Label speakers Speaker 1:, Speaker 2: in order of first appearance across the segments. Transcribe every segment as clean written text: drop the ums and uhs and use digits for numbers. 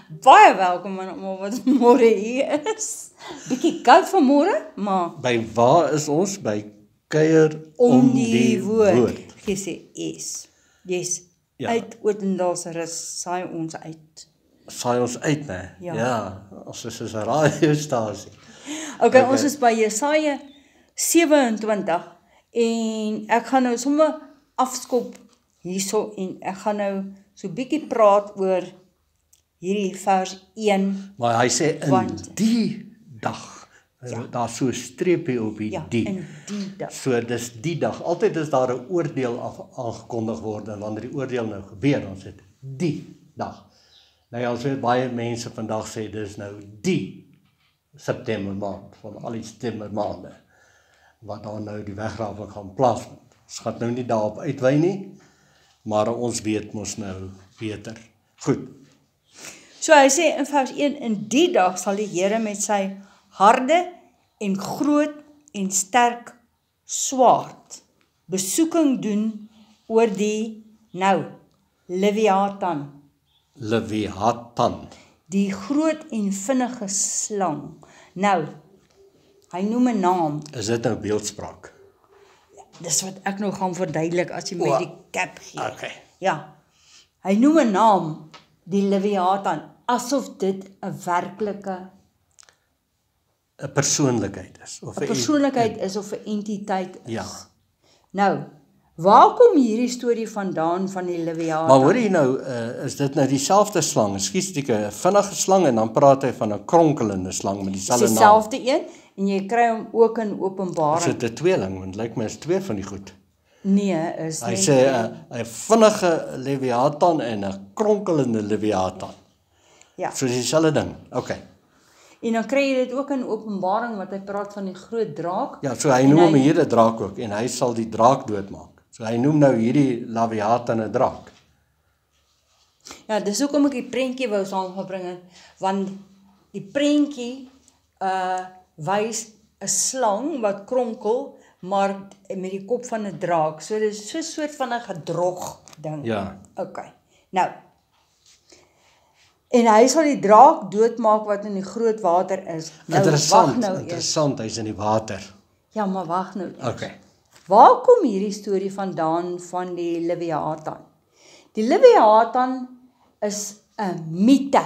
Speaker 1: Baie welkom aan almal wat môre hier is. Bietjie koud vanmôre, maar
Speaker 2: By waar is ons? By kuier
Speaker 1: om die woord. GCS. Yes.
Speaker 2: Ja.
Speaker 1: Uit Oudendaalse rus saai ons uit.
Speaker 2: Saai ons uit, né?
Speaker 1: Ja.
Speaker 2: Ja, ons is soos 'n radiostasie.
Speaker 1: Okay, ons is by Jesaja 27 en ek gaan nou sommer afskop hierso en ek gaan nou so bietjie praat oor hierdie vers 1.
Speaker 2: Maar hy sê in
Speaker 1: Want-
Speaker 2: die dag. Daar so 'n streepie op die
Speaker 1: Ja,
Speaker 2: die.
Speaker 1: in die dag.
Speaker 2: So dis die dag. Altyd is daar 'n oordeel aangekondig word en wanneer die oordeel nou gebeur, dan sê dit die dag. Nou ja, ons weet baie mense vandag sê dis nou die September maand van al die September maande wat daar nou die wegrawing gaan plaasvind. Ons gaan nou nie daarop uitwy nie, maar ons weet mos nou beter. Goed.
Speaker 1: So hy sê in vers 1, in die dag sal die Here met sy harde en groot en sterk swaard besoeking doen oor die
Speaker 2: Leviathan.
Speaker 1: die groot en vinnige slang. Nou, hy noem 'n naam.
Speaker 2: Is dit nou beeldspraak?
Speaker 1: Dis wat ek nou gaan verduidelik as jy my die cap gee.
Speaker 2: Okay.
Speaker 1: Ja. Hy noem 'n naam, die Leviathan, asof dit 'n werklike
Speaker 2: 'n persoonlikheid is of
Speaker 1: 'n persoonlikheid is of 'n entiteit is.
Speaker 2: Ja.
Speaker 1: Nou, waar kom hierdie storie vandaan van die Leviathan?
Speaker 2: Maar hoor jy nou, is dit nou dieselfde slang? Ekskuus, 'n vinnige slang en dan praat hy van 'n kronkelende slang met
Speaker 1: Dis
Speaker 2: dieselfde naam.
Speaker 1: dieselfde een en jy kry hom ook in
Speaker 2: Is
Speaker 1: Openbaring.
Speaker 2: dit 'n tweeling? Want lyk my is twee van die goed.
Speaker 1: Nee, is
Speaker 2: Hy
Speaker 1: net
Speaker 2: sê 'n vinnige Leviathan en 'n kronkelende Leviathan.
Speaker 1: ja.
Speaker 2: So dis dieselfde ding. Okay.
Speaker 1: En dan kry jy dit ook in Openbaring wat hy praat van die groot draak.
Speaker 2: Ja, so hy noem hom hier 'n draak ook en hy sal die draak doodmaak. So hy noem nou hierdie Leviathan 'n draak.
Speaker 1: Ja, dis hoekom ek die prentjie wou saamgebring het, want die prentjie wys 'n slang wat kronkel, maar met die kop van 'n draak. So dis so 'n soort van 'n gedrog ding.
Speaker 2: Ja.
Speaker 1: Okay. Nou. En hy sal die draak doodmaak wat in die groot water is. Nou, wag nou eers.
Speaker 2: Interessant, hy's in die water.
Speaker 1: Ja, maar wag nou eers.
Speaker 2: Okay.
Speaker 1: Waar kom hierdie storie vandaan van die Leviathan? Die Leviathan is 'n mite.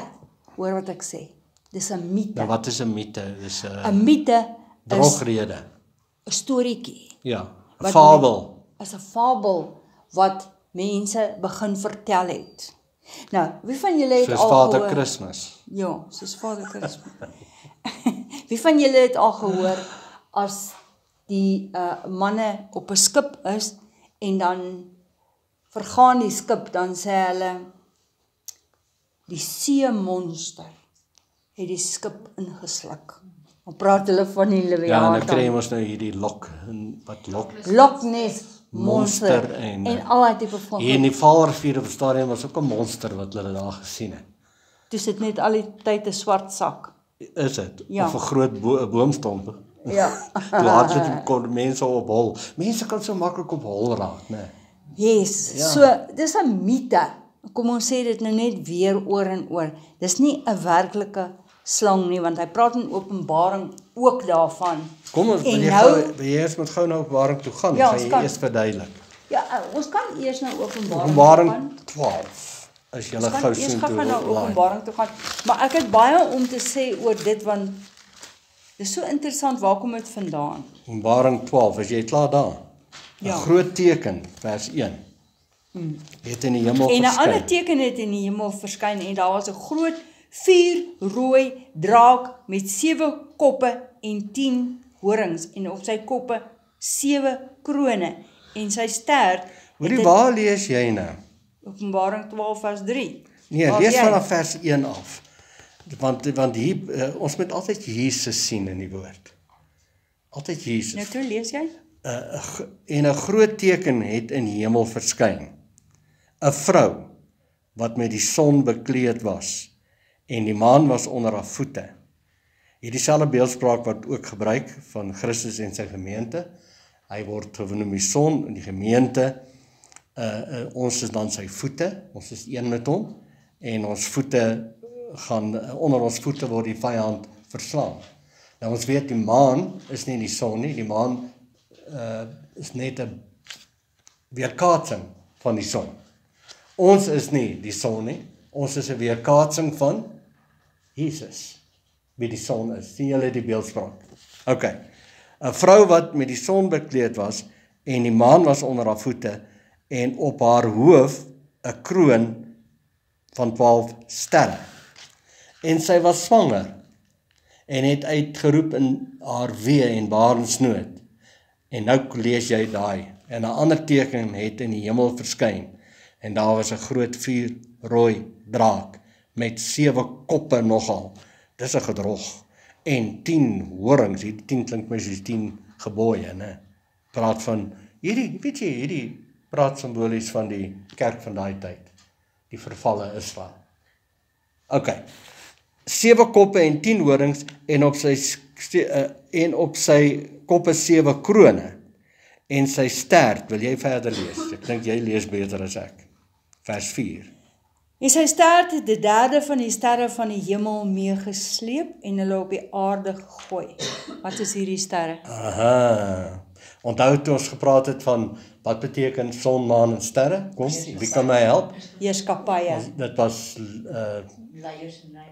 Speaker 1: Hoor wat ek sê. Dis 'n mite.
Speaker 2: Nou wat is 'n mite? Dis
Speaker 1: 'n mite is
Speaker 2: drogrede.
Speaker 1: 'n storieetjie.
Speaker 2: Ja, 'n
Speaker 1: Wat
Speaker 2: fabel.
Speaker 1: Is 'n fabel wat mense begin vertel het. Nou, wie van julle het
Speaker 2: Soos
Speaker 1: al
Speaker 2: Vader
Speaker 1: gehoor?
Speaker 2: Kersfees.
Speaker 1: Ja, soos Vader Kersfees. Wie van julle het al gehoor as die manne op 'n skip is en dan vergaan die skip, dan sê hulle die seemonster het die skip ingesluk. Dan praat hulle van die
Speaker 2: Ja, en
Speaker 1: Leviathan.
Speaker 2: dan kry ons nou hierdie Loch
Speaker 1: Ness monster
Speaker 2: en
Speaker 1: al daai tipe van
Speaker 2: hier in die Vaalrivier op die stadium was ook 'n monster wat hulle daar gesien het.
Speaker 1: Dis dit net al die tyd 'n swart sak.
Speaker 2: Is dit?
Speaker 1: Ja.
Speaker 2: Of 'n groot boomstomp.
Speaker 1: Ja.
Speaker 2: Laat kon mense op hol. Mense kan so maklik op hol raak, né?
Speaker 1: Yes,
Speaker 2: Ja.
Speaker 1: so dis 'n mite. Kom ons sê dit nou net weer oor en oor. Dis nie 'n werklike slang nie, want hy praat in Openbaring ook daarvan.
Speaker 2: Kom ons,
Speaker 1: En
Speaker 2: wil jy eers met gou na Openbaring toe gaan,
Speaker 1: Ja,
Speaker 2: gaan
Speaker 1: ons
Speaker 2: jy
Speaker 1: kan.
Speaker 2: eers verduidelik.
Speaker 1: Ja, ons kan eers na Openbaring
Speaker 2: Openbaring
Speaker 1: toe gaan.
Speaker 2: 12. As jy
Speaker 1: Ons
Speaker 2: gou
Speaker 1: kan eers
Speaker 2: sien toe
Speaker 1: gaan na
Speaker 2: online.
Speaker 1: Openbaring toe gaan. Maar ek het baie om te sê oor dit, want dis so interessant, waar kom dit vandaan?
Speaker 2: Openbaring 12, as jy klaar daar. 'n
Speaker 1: Ja.
Speaker 2: Groot teken, vers 1. Het in die hemel
Speaker 1: En 'n
Speaker 2: verskyn.
Speaker 1: ander teken het in die hemel verskyn en daar was 'n groot vuurrooi draak met 7 koppe en 10 horings en op sy koppe 7 krone en sy stert
Speaker 2: Hoorie, waar lees jy nou?
Speaker 1: Openbaring 12 vers 3.
Speaker 2: Nee,
Speaker 1: Waar
Speaker 2: lees
Speaker 1: jy?
Speaker 2: vanaf vers 1 af. Want hier, ons moet altyd Jesus sien in die woord. Altyd Jesus.
Speaker 1: Nou toe lees jy?
Speaker 2: En 'n groot teken het in die hemel verskyn. 'n Vrou wat met die son bekleed was en die maan was onder haar voete. Hierdie selfde beeldspraak wat ook gebruik van Christus en sy gemeente. Hy word genoem die son en die gemeente. Ons is dan sy voete, ons is een met hom en ons voete onder ons voete word die vyand verslaan. Nou ons weet die maan is nie die son nie, die maan is net 'n weerkaatsing van die son. Ons is nie die son nie, ons is 'n weerkaatsing van Jesus, wie die son is. Sien julle die beeldspraak? OK. 'n Vrou wat met die son bekleed was en die maan was onder haar voete en op haar hoof 'n kroon van 12 sterre. En sy was swanger en het uitgeroep in haar wee en barensnood. En nou lees jy daai. En 'n ander teken het in die hemel verskyn. En daar was 'n groot vuurrooi draak met 7 koppe nogal. Dis 'n gedrog. En 10 horings. Hierdie 10 klink my soos 10 gebooie, né? Praat van hierdie praat simbolies van die kerk van daai tyd. Die vervalle Israel. OK. 7 koppe en 10 horings en op sy koppe 7 krone en sy stert. Wil jy verder lees? Ek dink jy lees beter as ek. Vers 4.
Speaker 1: En sy stert het die derde van die sterre van die hemel meegesleep en hulle op die aarde gegooi. Wat is hierdie sterre?
Speaker 2: Aha. Onthou toe ons gepraat het van wat beteken son, maan en sterre? Kom, wie kan my help?
Speaker 1: Heerskapye.
Speaker 2: Dit was
Speaker 3: Leiers en lei.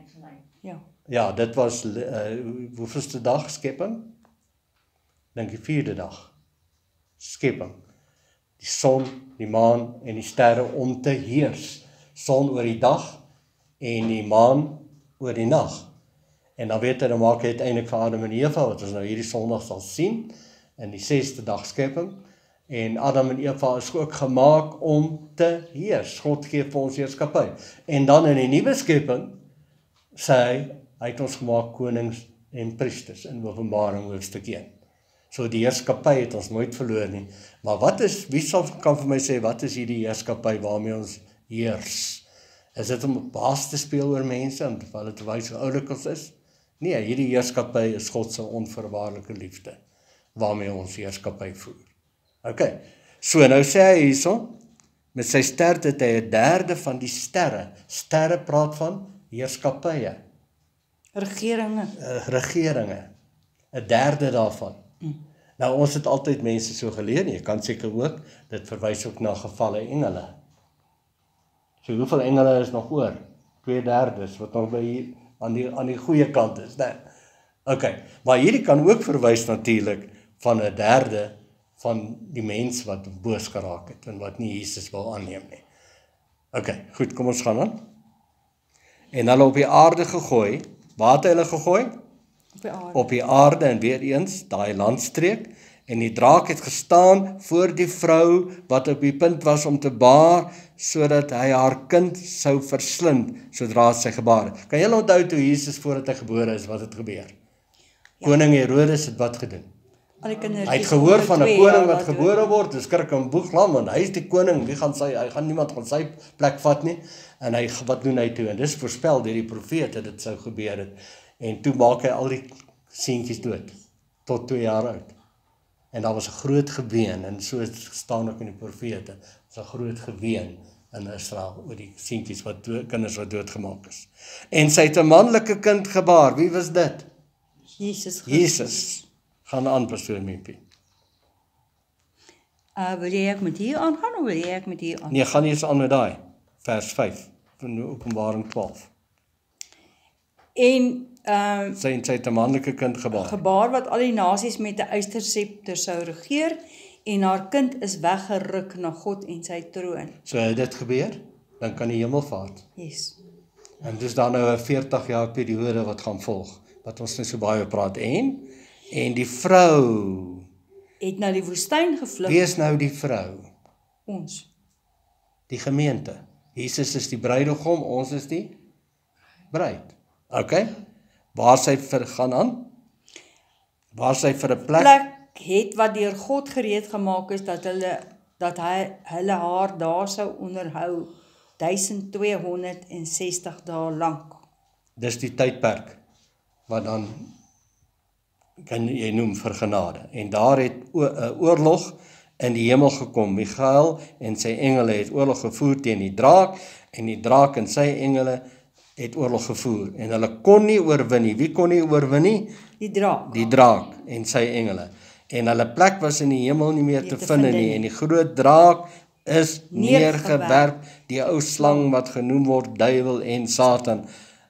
Speaker 1: Ja.
Speaker 2: ja, dit was hoeveelste dag skepping? Dink die 4de dag. Skepping. Die son, die maan en die sterre om te heers. Son oor die dag en die maan oor die nag. En dan weet jy, dan maak hy uiteindelik vir Adam en Eva, wat ons nou hierdie Sondag sal sien, in die 6de dag skepping. En Adam en Eva is ook gemaak om te heers. God gee vir ons heerskappy. En dan in die nuwe skepping sê hy het ons gemaak konings en priesters in Openbaring hoofstuk 1. So die heerskappy het ons nooit verloor nie. Maar wie kan vir my sê, wat is hierdie heerskappy waarmee ons heers? Is dit om 'n baas te speel oor mense en hulle te wys hoe oulik ons is? Nee, hierdie heerskappy is God se onvoorwaardelike liefde waarmee ons heerskappy voer. OK. So nou sê hy hierso, met sy stert het hy 'n derde van die sterre. Sterre praat van heerskappye. Regeringe. 'n derde daarvan. Nou ons het altyd mense so geleer, jy kan seker ook, dit verwys ook na gevalle engele. So hoeveel engele is nog oor? 2/3 wat nog by hier aan die goeie kant is, né? OK, maar hierdie kan ook verwys natuurlik van 'n derde van die mens wat boos geraak het en wat nie Jesus wil aanneem nie. OK, goed, kom ons gaan aan. En hulle op die aarde gegooi. Waar het hulle gegooi? Op die aarde en weer eens daai landstreek. En die draak het gestaan voor die vrou wat op die punt was om te baar, sodat hy haar kind sou verslind sodra sy gebaar het. Kan julle onthou toe Jesus voordat hy gebore is, wat het gebeur? Ja. Koning Herodes het wat gedoen? Hy het gehoor van 'n koning wat gebore word, dis skrik en boeglam, want hy is die koning, hy gaan niemand van sy plek vat nie, en wat doen hy toe? En dis voorspel deur die profeet dat dit sou gebeur het, en toe maak hy al die seentjies dood, tot 2 jaar oud. En daar was 'n groot geween, en so staan ook in die profete, was 'n groot geween in Israel, oor die seentjies kinders wat doodgemaak is. En sy het 'n manlike kind gebaar, wie was dit? Jesus. Gaan aan, pastoor Miepie.
Speaker 1: Wil jy ek met hier aangaan, of wil jy ek met hier aangaan?
Speaker 2: Nee, gaan eers aan met daai, vers 5, van Openbaring 12.
Speaker 1: En
Speaker 2: Sy het 'n manlike kind gebaar.
Speaker 1: Gebaar wat al die nasies met 'n ysterscepter sou regeer, en haar kind is weggeruk na God en sy troon.
Speaker 2: So het dit gebeur, dan kan die hemelvaart.
Speaker 1: Yes.
Speaker 2: En dis dan nou 'n 40 jaar periode wat gaan volg, wat ons nie so baie praat. En die vrou
Speaker 1: Het na die woestyn gevlug.
Speaker 2: Wie is nou die vrou?
Speaker 1: Ons.
Speaker 2: Die gemeente. Jesus is die bruidegom, ons is die bruid. OK? Waar sy gaan aan? Waar sy vir 'n plek
Speaker 1: het wat deur God gereed gemaak is, dat hy haar daar sou onderhou 1260 dae lank.
Speaker 2: Dis die tydperk wat dan kan jy noem vir genade. En daar het 'n oorlog in die hemel gekom. Michael en sy engele het oorlog gevoer teen die draak, en die draak en sy engele het oorlog gevoer en hulle kon nie oorwin nie. Wie kon nie oorwin nie?
Speaker 1: Die draak.
Speaker 2: Die draak en sy engele. En hulle plek was in die hemel nie meer te vind nie. En die groot draak is neergewerp, die ou slang wat genoem word duiwel en Satan,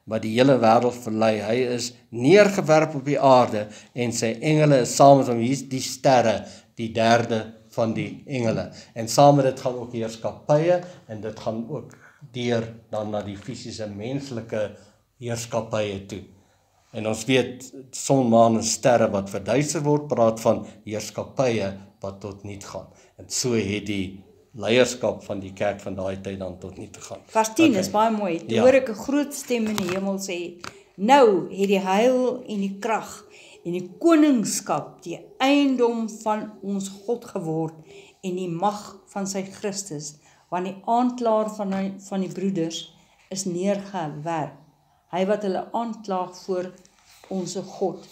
Speaker 2: wat die hele wêreld verlei. Hy is neergewerp op die aarde en sy engele is saam met hom. Hier is die sterre, die derde van die engele. En saam met dit gaan ook heerskappye en dit gaan ook deur dan na die fisiese menslike heerskappye toe. En ons weet son, maan en sterre wat verduister word, praat van heerskappye wat tot niet gaan. En so het die leierskap van die kerk van daai tyd dan tot niet gegaan.
Speaker 1: Vers 10 is baie mooi. Toe hoor ek 'n groot stem in die hemel sê, nou het die heil en die krag en die koningskap die eiendom van ons God geword en die mag van sy Christus, want die aanklaer van die broeders is neergewerp. Hy wat hulle aanklaag voor onse God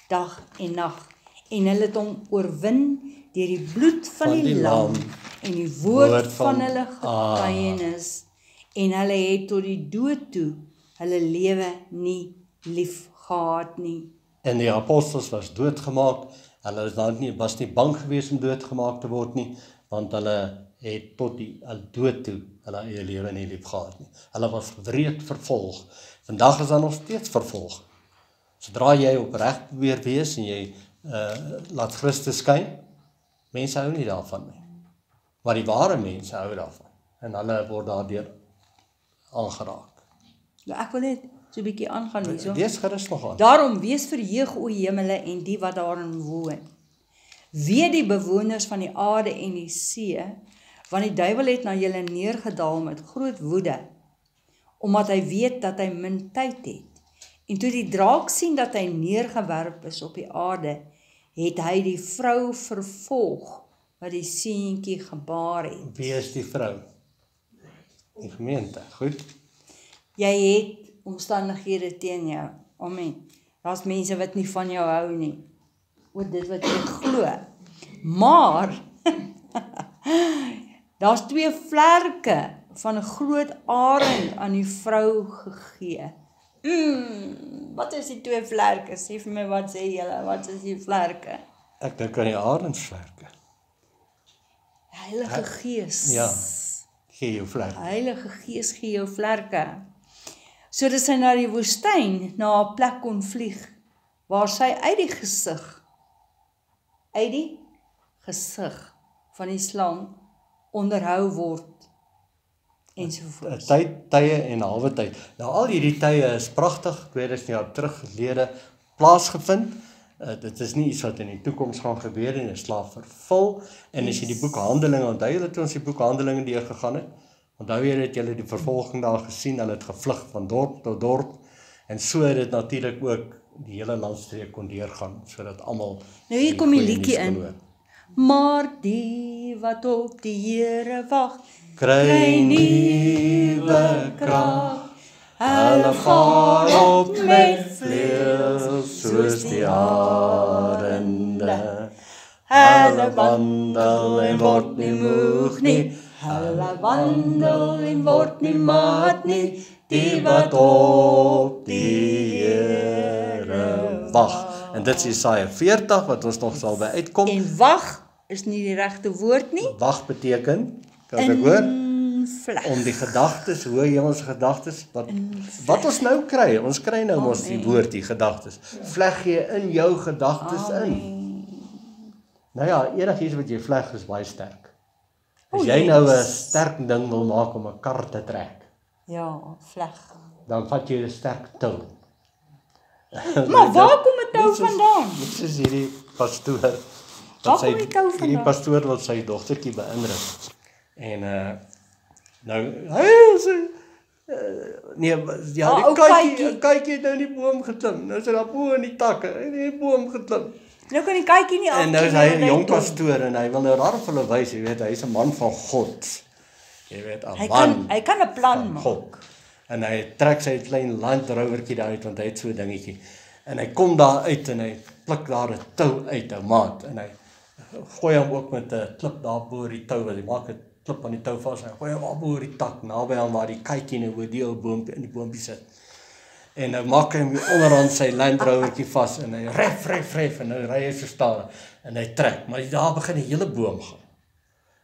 Speaker 1: dag en nag. En hulle het hom oorwin deur die bloed van die lam en die woord van hulle getuienis. En hulle het tot die dood toe hulle lewe nie lief gehad nie.
Speaker 2: En die apostels was doodgemaak. Hulle was nie bang gewees om doodgemaak te word nie, want hulle het tot die dood toe hulle eie lewe nie lief gehad nie. Hulle was wreed vervolg. Vandag is daar nog steeds vervolg. Sodra jy opreg probeer wees en jy laat Christus skyn, mense hou nie daarvan nie. Maar die ware mense hou daarvan. En hulle word daardeur aangeraak.
Speaker 1: Ja, ek wil net so 'n bietjie aangaan hierso.
Speaker 2: Wees gerus nog aan.
Speaker 1: Daarom wees verheug o hemele en die wat daarin woon. Weet die bewoners van die aarde en die see, want die duiwel het na julle neergedaal met groot woede, omdat hy weet dat hy min tyd het. En toe die draak sien dat hy neergewerp is op die aarde, het hy die vrou vervolg wat die seentjie gebaar het.
Speaker 2: Wie is die vrou? Die gemeente, goed?
Speaker 1: Jy het omstandighede teen jou. Amen. Daar's mense wat nie van jou hou nie, oor dit wat jy glo. Maar daar's 2 vlerke van 'n groot arend aan die vrou gegee. Wat is die 2 vlerke? Sê vir my, wat sê julle? Wat is die vlerke?
Speaker 2: Ek dink aan die arendsvlerke.
Speaker 1: Heilige Gees.
Speaker 2: Ja, gee jou vlerke.
Speaker 1: Heilige Gees gee jou vlerke. Sodat sy na die woestyn, na 'n plek kon vlieg, waar sy uit die gesig van die slang onderhou word, ensovoorts.
Speaker 2: Tye en halwe tyd. Nou al hierdie tye is pragtig, 2000 jaar terug gelede plaasgevind. Dit is nie iets wat in die toekoms gaan gebeur en dit slaaf vervul. En as jy die boek Handelinge, onthou julle toe ons die boek Handelinge deur gegaan het, onthou jy dat julle die vervolging daar gesien, hulle het gevlug van dorp tot dorp, en so het dit natuurlik ook die hele landstreek kon deurgaan, sodat almal
Speaker 1: nou hier kom die liedjie in. Maar die wat op die Here wag, kry nuwe krag. Hulle vaar op met vleuels soos die arende. Hulle wandel en word nie moeg nie. Hulle wandel en word nie maat nie. Die wat op die Here
Speaker 2: wag. En dit is Jesaja 40 wat ons nog sal by uitkom.
Speaker 1: En wag is nie die regte woord nie.
Speaker 2: Wag beteken, kan ek hoor?
Speaker 1: Vleg.
Speaker 2: Om die gedagtes, hoë hemelse gedagtes, wat ons nou kry, ons kry nou mos die woord, die gedagtes. Vleg jy in jou gedagtes in. Nou ja, enigiets wat jy vleg is baie sterk. As jy nou 'n sterk ding wil maak om 'n kar te trek,
Speaker 1: ja, vleg.
Speaker 2: dan vat jy 'n sterk tou.
Speaker 1: Maar waar kom 'n tou vandaan?
Speaker 2: Dit is hierdie pastoor.
Speaker 1: Waar kom die tou vandaan?
Speaker 2: Hierdie pastoor wat sy dogtertjie beïndruk. En nou, hy sê nee, ja, die kykie het nou in die boom geklim. Nou is hy daar bo in die takke, in die boom geklim.
Speaker 1: Nou kan die kykie nie af.
Speaker 2: En nou is hy 'n jong pastoor en hy wil nou daar vir hulle wys, jy weet, hy is 'n man van God. Jy weet, 'n man.
Speaker 1: Hy kan 'n plan maak.
Speaker 2: God. En hy trek sy klein Land Rovertjie daar uit, want hy het so 'n dingetjie. En hy kom daar uit en hy pluk daar 'n tou uit, 'n maat, en hy gooi hom ook met 'n klip daar bo die tou, wat hy maak 'n klip aan die tou vas, en hy gooi hom daar bo die tak, naby aan waar die kykie nou oor die ou boompie in die boompie sit. En nou maak hy hom onderaan sy Land Rovertjie vas en hy ref en nou ry hy so stadig en hy trek, maar daar begin die hele boom gaan.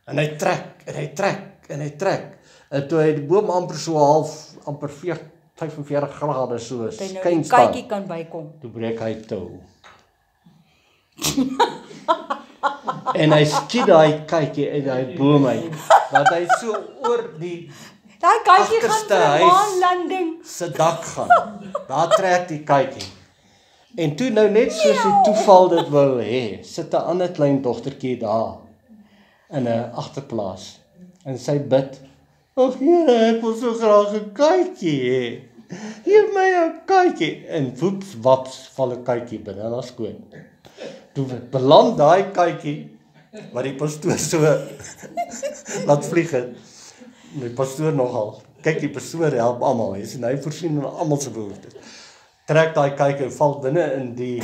Speaker 2: En hy trek en toe hy die boom amper so half amper 45 grade so skyn staan.
Speaker 1: Kykie kan bykom.
Speaker 2: Toe breek hy tou. En hy skiet daai kykie uit daai boom uit. Dat hy so oor die
Speaker 1: Daai kykie gaan
Speaker 2: agterste
Speaker 1: vir 'n
Speaker 2: huis
Speaker 1: maanlanding.
Speaker 2: se dak gaan. Daar trek die kykie. En toe nou net soos die toeval dit wou hê, sit 'n ander klein dogtertjie daar in 'n agterplaas. En sy bid: "Ag Here, ek wil so graag 'n kykie hê. Geef my 'n kykie." En woeps waps val 'n kykie binne in haar skoot. Toe beland daai kykie wat die pastoor so laat vlieg het. Die pastoor nogal. Kyk, die pastoor help almal. Hy sê hy voorsien aan almal se behoeftes. Trek daai kykie en val binne in die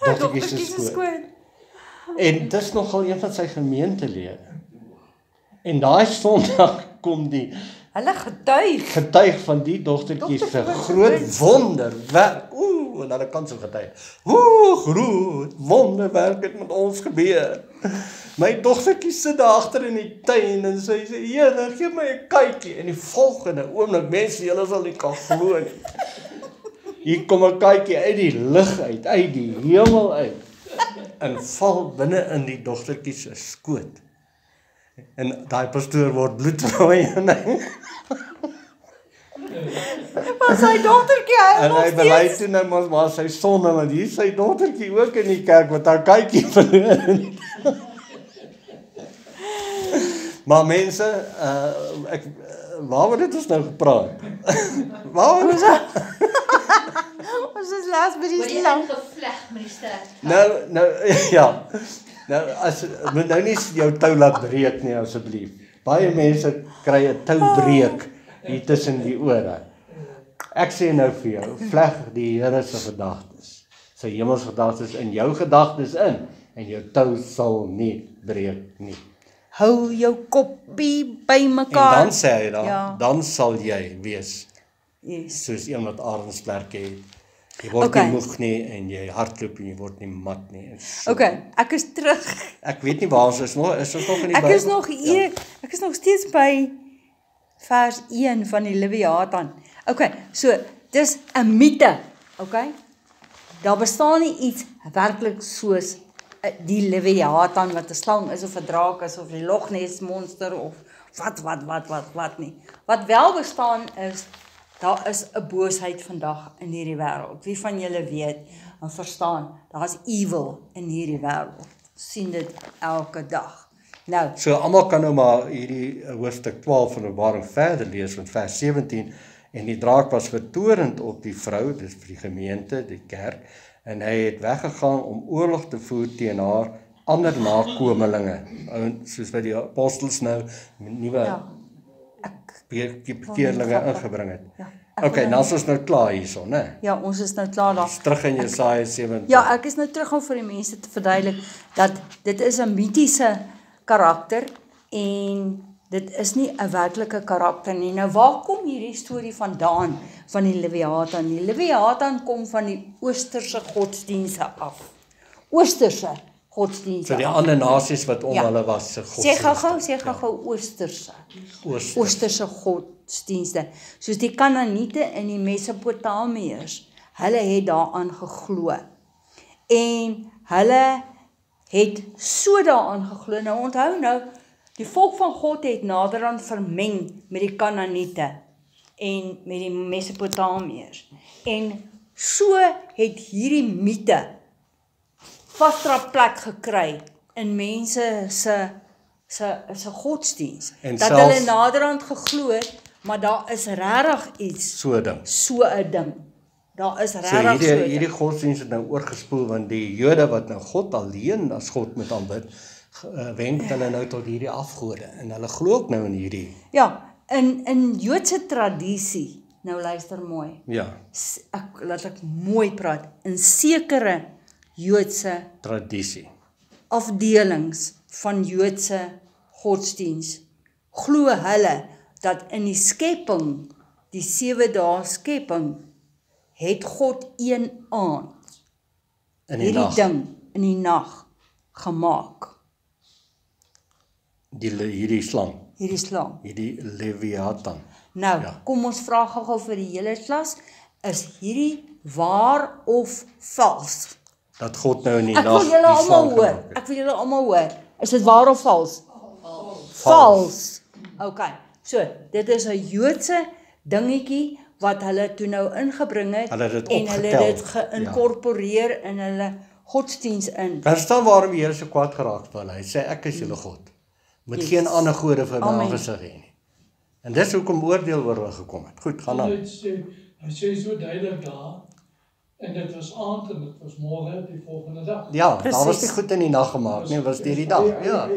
Speaker 2: dogtertjie se skoot. En dis nogal een van sy gemeentelede. En daai Sondag kom die
Speaker 1: Hulle
Speaker 2: getuig van die dogtertjie se groot wonderwerk. En hulle kan so getuig. Groot wonderwerk het met ons gebeur. My dogtertjie sit daar agter in die tuin en sy sê: "Here, gee my 'n kykie." En die volgende oomblik, mense, julle sal nie kan glo nie. Hier kom 'n kykie uit die lug uit die hemel uit en val binne in die dogtertjie se skoot. En daai pastoor word bloedrooi en
Speaker 1: Maar sy dogtertjie
Speaker 2: en hy bely toe nou maar sy sonde, want hier sy dogtertjie ook in die kerk wat haar kykie verloor het. Maar mense, waaroor het ons nou gepraat? Waaroor?
Speaker 1: Ons is laas by die
Speaker 3: Word jy
Speaker 1: slang.
Speaker 3: ingevleg met die sterk?
Speaker 2: Nou, ja. Nou, moet nou nie jou tou laat breek nie, asseblief. Baie mense kry 'n toubreek hier tussen die ore. Ek sê nou vir jou, vleg die Here se gedagtes, sy hemelse gedagtes in jou gedagtes in, en jou tou sal nie breek nie.
Speaker 1: Hou jou koppie by
Speaker 2: En
Speaker 1: mekaar.
Speaker 2: dan sê hy
Speaker 1: Ja.
Speaker 2: dan sal jy wees,
Speaker 1: Yes.
Speaker 2: soos een wat arendsvlerke het. Jy word
Speaker 1: Okay.
Speaker 2: nie moeg nie, en jy hardloop en jy word nie mat nie. En so.
Speaker 1: Okay, ek is terug.
Speaker 2: Ek weet nie waar ons is nog in die
Speaker 1: Ek
Speaker 2: Bybel?
Speaker 1: is nog
Speaker 2: Ja.
Speaker 1: ek is nog steeds by vers 1 van die Leviathan. Okay, so dis 'n mite, okay? Daar bestaan nie iets werklik soos die Leviathan wat 'n slang is of 'n draak is of die Loch Ness monster of wat nie. Wat wel bestaan is daar is 'n boosheid vandag in hierdie wêreld. Wie van julle weet en verstaan, daar's evil in hierdie wêreld. Sien dit elke dag. Nou,
Speaker 2: So almal kan nou maar hierdie hoofstuk 12 van Openbaring verder lees van vers 17 en die draak was vertorend op die vrou, dis vir die gemeente, die kerk, en hy het weggegaan om oorlog te voer teen haar ander nakomelinge, soos wat die apostels nou nuwe
Speaker 1: ja.
Speaker 2: bekeerlinge ingebring het.
Speaker 1: Ja,
Speaker 2: Okay, nou is ons nou klaar hierson, né?
Speaker 1: Ja, ons is nou klaar daar.
Speaker 2: Terug in Jesaja 7.
Speaker 1: Ja, ek is nou terug om vir die mense te verduidelik dat dit is 'n mitiese karakter en dit is nie 'n werklike karakter nie. Nou waar kom hierdie storie vandaan van die Leviathan? Die Leviathan kom van die oosterse godsdienste af. Oosterse godsdienste.
Speaker 2: So die ander nasies wat om
Speaker 1: Ja.
Speaker 2: hulle was se
Speaker 1: Sê gou oosterse. Oosterse godsdienste. Soos die Kanaaniete en die Mesopotamiërs. Hulle het daaraan geglo. En hulle het so daaraan geglo. Nou onthou nou, die volk van God het naderhand vermeng met die Kanaaniete en met die Mesopotamiërs. En so het hierdie mite vasdra plek gekry in mense se godsdiens.
Speaker 2: En
Speaker 1: Dat
Speaker 2: selfs-
Speaker 1: hulle naderhand geglo het, maar daar is regtig iets,
Speaker 2: so ding.
Speaker 1: so 'n ding. Daar is
Speaker 2: So
Speaker 1: regtig so 'n ding.
Speaker 2: hierdie godsdienst het nou oorgespoel, want die Jode wat nou God alleen as God moet aanbid, wenk hulle nou tot hierdie afgode, en hulle glo ook nou in hierdie,
Speaker 1: Ja, in Joodse tradisie, nou luister mooi,
Speaker 2: ja,
Speaker 1: laat ek mooi praat, in sekere Joodse
Speaker 2: tradisie.
Speaker 1: afdelings van Joodse godsdiens, glo hulle dat in die skepping, die 7 dae skepping, het God een aand
Speaker 2: In die
Speaker 1: hierdie
Speaker 2: nag.
Speaker 1: ding in die nag gemaak.
Speaker 2: Hierdie slang,
Speaker 1: Hierdie slang.
Speaker 2: hierdie Leviathan.
Speaker 1: Nou,
Speaker 2: Ja.
Speaker 1: kom ons vra gou vir die hele klas, is hierdie waar of vals?
Speaker 2: Dat God nou in die
Speaker 1: Ek
Speaker 2: nag
Speaker 1: wil julle
Speaker 2: die
Speaker 1: almal
Speaker 2: slang
Speaker 1: hoor.
Speaker 2: gemaak het.
Speaker 1: Ek wil julle almal hoor. Is dit waar of vals? Vals. Okay. So, dit is 'n Joodse dingetjie wat hulle toe nou ingebring het
Speaker 2: Hulle het dit
Speaker 1: en hulle
Speaker 2: opgetel.
Speaker 1: het dit geïnkorporeer in hulle godsdiens in.
Speaker 2: Verstaan waarom die Here so kwaad geraak het vir hulle. Hy sê ek is julle God. Moet
Speaker 1: Yes.
Speaker 2: geen ander gode vir my
Speaker 1: Amen.
Speaker 2: aangesig hê nie. En dis hoekom oordeel oor hulle gekom het. Goed, gaan aan.
Speaker 4: Hy sê so duidelik daar, en dit was aand en dit was môre die volgende dag.
Speaker 2: Ja, daar was
Speaker 1: Presies.
Speaker 2: nie goed in die nag gemaak nie, was deur die dag. Ja.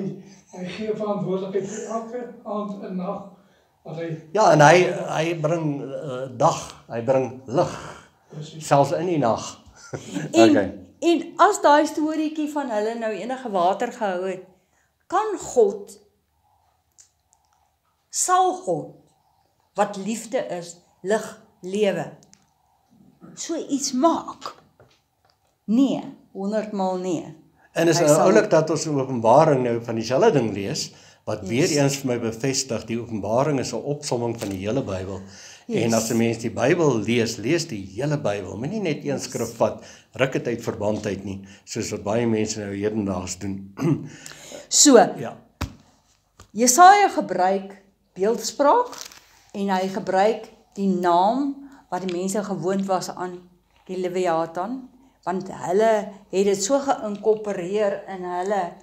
Speaker 4: Hy gee verantwoordelikheid vir elke aand en nag wat hy
Speaker 2: Ja, en hy bring dag, hy bring lig,
Speaker 4: presies.
Speaker 2: selfs in die nag.
Speaker 1: En,
Speaker 2: Okay.
Speaker 1: en as daai storieetjie van hulle nou enige water gehou het, kan God, sal God, wat liefde is, lig, lewe, so iets maak? Nee, 100 maal nee.
Speaker 2: En is
Speaker 1: Hy
Speaker 2: nou
Speaker 1: sal-
Speaker 2: oulik dat ons Openbaring nou van dieselfde ding lees, wat weer eens vir my bevestig, die Openbaring is 'n opsomming van die hele Bybel. En as 'n mens die Bybel lees die hele Bybel, moenie net een skrif vat, ruk dit uit verband uit nie, soos wat baie mense nou hedendaags doen.
Speaker 1: So,
Speaker 2: Ja.
Speaker 1: Jesaja gebruik beeldspraak en hy gebruik die naam wat die mense gewoond was aan die Leviathan, want hulle het dit so geïnkorporeer in hulle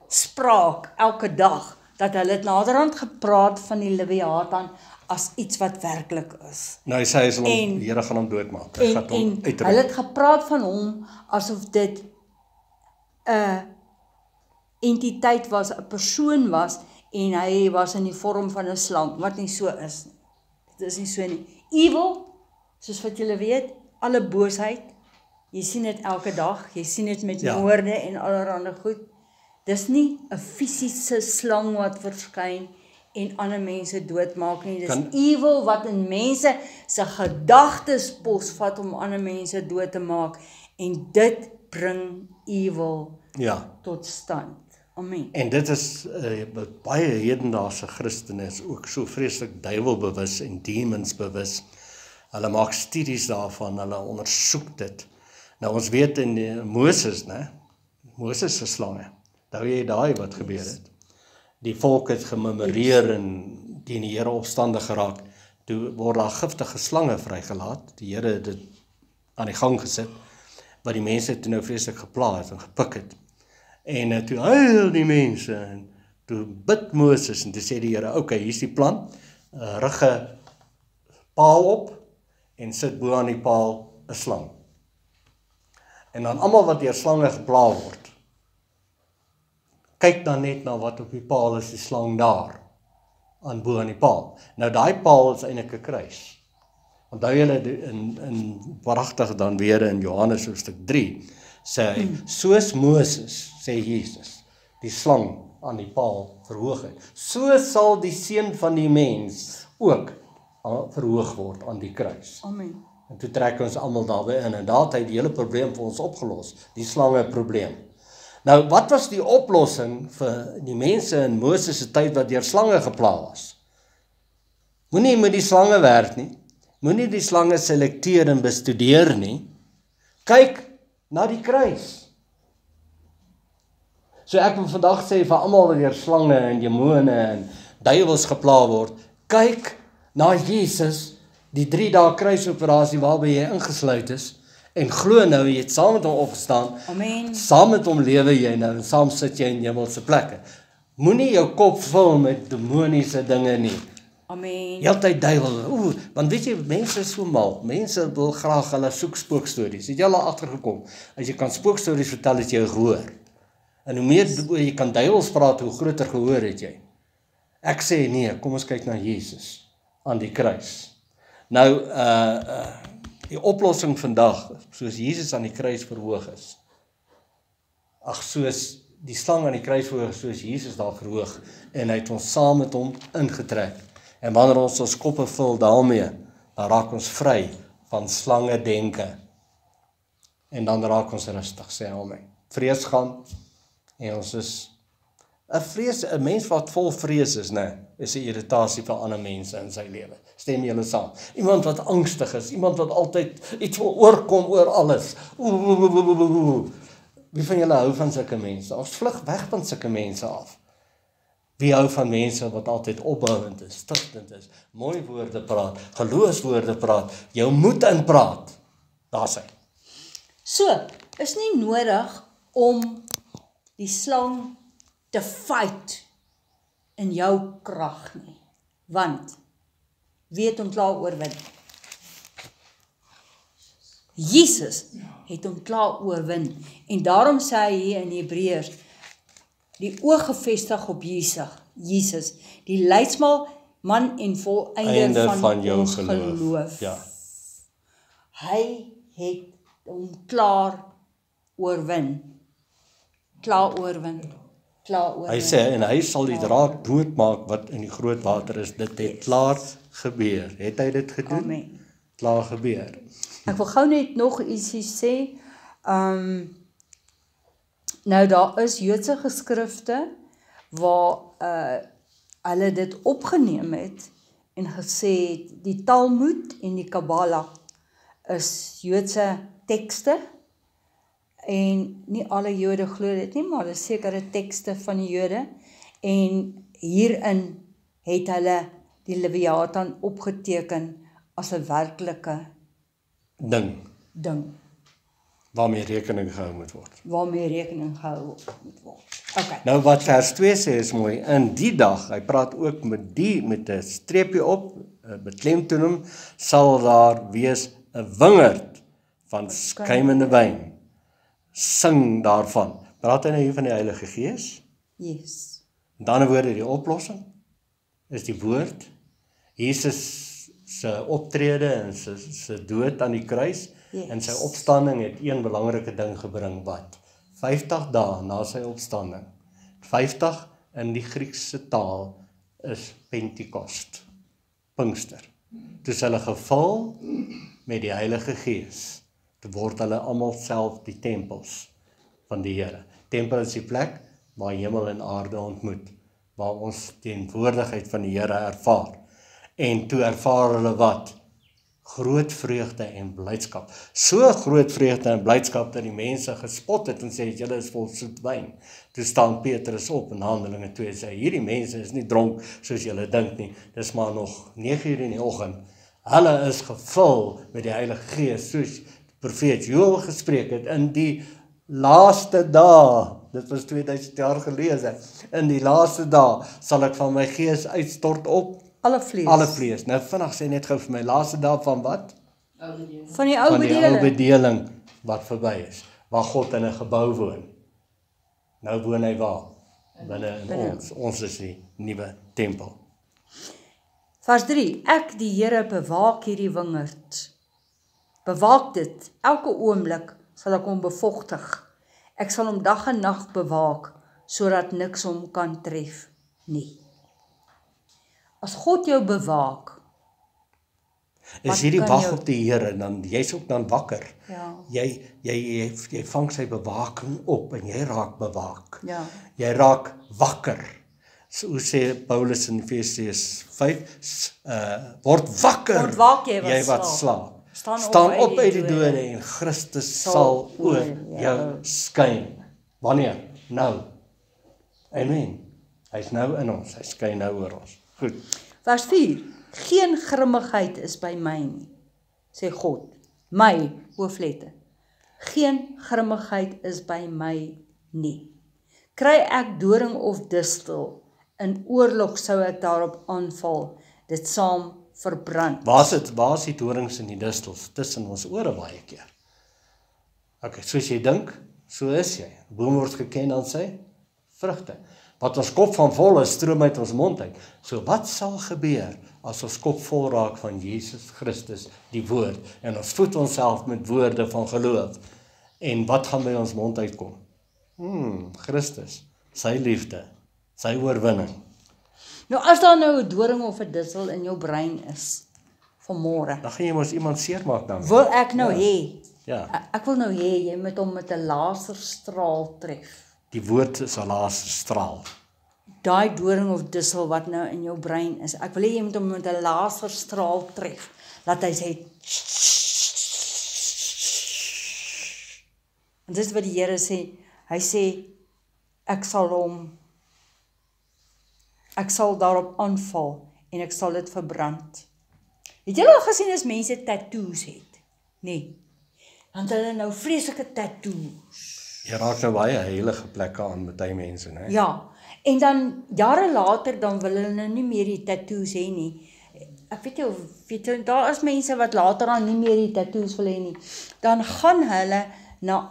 Speaker 1: spraak elke dag, dat hulle het naderhand gepraat van die Leviathan as iets wat werklik is.
Speaker 2: Nou hy sê hy sal hom,
Speaker 1: En-
Speaker 2: die Here gaan hom doodmaak. Hy gaan hom
Speaker 1: En
Speaker 2: uitroei.
Speaker 1: hulle het gepraat van hom asof dit 'n entiteit was, 'n persoon was, en hy was in die vorm van 'n slang, wat nie so is nie. Dit is nie so nie. Evil, soos wat julle weet, alle boosheid, jy sien dit elke dag, jy sien dit met
Speaker 2: Ja.
Speaker 1: moorde en allerlei goed. Dis nie 'n fisiese slang wat verskyn en ander mense doodmaak nie. Dis evil wat in mense se gedagtes posvat om ander mense dood te maak, en dit bring evil
Speaker 2: Ja.
Speaker 1: tot stand. Amen.
Speaker 2: En dit is baie hedendaagse Christene is ook so vreeslik duiwelbewus en demonsbewus. Hulle maak studies daarvan, hulle ondersoek dit. Nou ons weet in Moses, né? Moses se slange. Nou jy daai wat gebeur het. Die volk het gememoreer en teen die Here opstandig geraak. Toe word daar giftige slange vrygelaat. Die Here het dit aan die gang gesit, wat die mense toe nou vreeslik gepla het en gepik het. En toe huil die mense en toe bid Moses en toe sê die Here, okay, hier's die plan, rig 'n paal op en sit bo aan die paal 'n slang. En dan almal wat deur slange gepla word, kyk dan net na wat op die paal is, die slang daar, aan bo aan die paal. Nou daai paal is eintlik 'n kruis. Onthou julle in pragtig dan weer in Johannes hoofstuk 3, sê hy, soos Moses, sê Jesus, die slang aan die paal verhoog het, so sal die seun van die mens ook verhoog word aan die kruis.
Speaker 1: Amen.
Speaker 2: En toe trek ons almal daarby in, en daar het hy die hele probleem vir ons opgelos, die slange probleem. Nou, wat was die oplossing vir die mense in Moses se tyd wat deur slange gepla was? Moenie met die slange werk nie, moenie die slange selekteer en bestudeer nie, kyk na die kruis. So ek wil vandag sê vir almal wat deur slange en demone en duiwels gepla word, kyk na Jesus, die 3 dae kruisoperasie waarby jy ingesluit is, en glo nou, jy het saam met hom opgestaan,
Speaker 1: Amen.
Speaker 2: saam met hom lewe jy nou, en saam sit jy in hemelse plekke. Moenie jou kop vul met demoniese dinge nie.
Speaker 1: Amen.
Speaker 2: Heeltyd duiwel, want weet jy, mense is so mal, mense wil graag, hulle soek spookstories, het jy al agtergekom, as jy kan spookstories vertel, het jy gehoor, en hoe meer jy kan duiwels praat, hoe groter gehoor het jy. Ek sê nee, kom ons kyk na Jesus, aan die kruis. Nou, die oplossing vandag, soos Jesus aan die kruis verhoog is, soos die slang aan die kruis verhoog, soos Jesus daar verhoog, en hy het ons saam met hom ingetrek, en wanneer ons koppe vul daarmee, dan raak ons vry van slange denke. En dan raak ons rustig, sê hy my. Vrees gaan, en ons is, 'n mens wat vol vrees is, is 'n irritasie vir ander mense in sy lewe. Stem julle saam? Iemand wat angstig is, iemand wat altyd iets wil oorkom oor alles. Wie van julle hou van sulke mense? Ons vlug weg van sulke mense af. Wie hou van mense wat altyd opbouend is, stigtend is, mooi woorde praat, geloofswoorde praat, jou moed inpraat? Daar's hy.
Speaker 1: So, is nie nodig om die slang te fight in jou krag nie. Want, wie het hom klaar oorwin? Jesus het hom klaar oorwin. En daarom sê hy hier in Hebreërs, die oog gefestig op Jesus, die leidsman man en volëinder van jou ons geloof.
Speaker 2: Ja.
Speaker 1: Hy het hom klaar oorwin. Klaar oorwin.
Speaker 2: Hy sê, en hy sal die draak doodmaak wat in die groot water is. Dit het klaar gebeur. Het hy dit gedoen?
Speaker 1: Amen.
Speaker 2: Klaar gebeur.
Speaker 1: Ek wil gou net nog ietsie sê. Nou daar is Joodse geskrifte waar hulle dit opgeneem het en gesê het die Talmud en die Kabbala is Joodse tekste en nie alle Jode glo dit nie, maar dis sekere tekste van die Jode en hierin het hulle die Leviathan opgeteken as 'n werklike ding
Speaker 2: Waarmee rekening gehou moet word.
Speaker 1: Okay.
Speaker 2: Nou wat vers 2 sê is mooi, in die dag, hy praat ook met 'n streepie op, beklemtoon, sal daar wees 'n wingerd van skuimende wyn. Sing daarvan. Praat hy nou hier van die Heilige Gees?
Speaker 1: Yes.
Speaker 2: Met ander woorde, die oplossing is die woord. Jesus se optrede en sy dood aan die kruis en sy opstanding het een belangrike ding gebring, wat? 50 dae na sy opstanding. 50 in die Griekse taal is Pentekost, Pinkster. Toe is hulle gevul met die Heilige Gees. Toe word hulle almal self die tempels van die Here. Tempel is die plek waar hemel en aarde ontmoet, waar ons teenwoordigheid van die Here ervaar. En toe ervaar hulle wat? Groot vreugde en blydskap. So groot vreugde en blydskap dat die mense gespot het en sê, julle is vol soet wyn. Toe staan Petrus op in Handelinge 2 sê, hierdie mense is nie dronk soos julle dink nie. Dis maar nog 9:00 in die oggend. Hulle is gevul met die Heilige Gees, soos profeet Joël gespreek het in die laaste dae. Dit was 2000 jaar gelede. In die laaste dae sal ek van my gees uitstort op
Speaker 1: alle vlees.
Speaker 2: Nou vinnig sê net gou vir my, laaste dae van wat?
Speaker 1: Van die ou
Speaker 2: bedeling wat verby is, waar God in 'n gebou woon. Nou woon hy waar? Binne in ons. Ons is die nuwe tempel.
Speaker 1: Vers 3, ek die Here bewaak hierdie wingerd. Bewaak dit, elke oomblik sal ek hom bevochtig. Ek sal hom dag en nag bewaak, sodat niks hom kan tref nie. As God jou bewaak,
Speaker 2: is hierdie wag op die Here, dan jy's ook dan wakker.
Speaker 1: Ja.
Speaker 2: Jy vang sy bewaking op en jy raak bewaak.
Speaker 1: Ja.
Speaker 2: Jy raak wakker. So hoe sê Paulus in Efesiërs 5, word wakker,
Speaker 1: Word waak,
Speaker 2: jy wat slaap.
Speaker 1: Staan
Speaker 2: op uit die dode en Christus sal oor jou skyn. Wanneer? Nou. Amen. Hy's nou in ons, hy skyn nou oor ons. Goed.
Speaker 1: Vers 4, geen grimmigheid is by my nie, sê God, my, hooflette. Geen grimmigheid is by my nie. Kry ek doring of distel, in oorlog sou ek daarop aanval, dit saam verbrand.
Speaker 2: Waar is die dorings en die distels? Tussen ons ore baie keer. Okay, soos jy dink, so is jy. Boom word geken aan sy vrugte. Wat ons kop van vol is, stroom uit ons mond uit. So wat sal gebeur as ons kop vol raak van Jesus Christus, die woord, en ons voed onsself met woorde van geloof? En wat gaan by ons mond uitkom? Christus, sy liefde, sy oorwinning.
Speaker 1: Nou as daar nou 'n doring of 'n dissel in jou brein is, vanmôre.
Speaker 2: Dan gaan jy mos iemand seermaak dan.
Speaker 1: Wil ek nou hê,
Speaker 2: Ja,
Speaker 1: ek wil nou hê jy moet hom met 'n laserstraal tref.
Speaker 2: die woord is 'n laserstraal.
Speaker 1: Daai doring of dissel wat nou in jou brein is. Ek wil hê jy moet hom met 'n laserstraal tref. Laat hy sê en dis wat die Here sê. Hy sê ek sal daarop aanval en ek sal dit verbrand. Het julle al gesien as mense tattoos het? Nee. Dan het hulle nou vreeslike tattoos.
Speaker 2: Jy raak nou baie heilige plekke aan met hy mense, né?
Speaker 1: Ja, en dan jare later dan wil hulle nou nie meer die tattoos hê nie. Ek weet jy, daar is mense wat later dan nie meer die tattoos wil hê nie. Dan gaan hulle na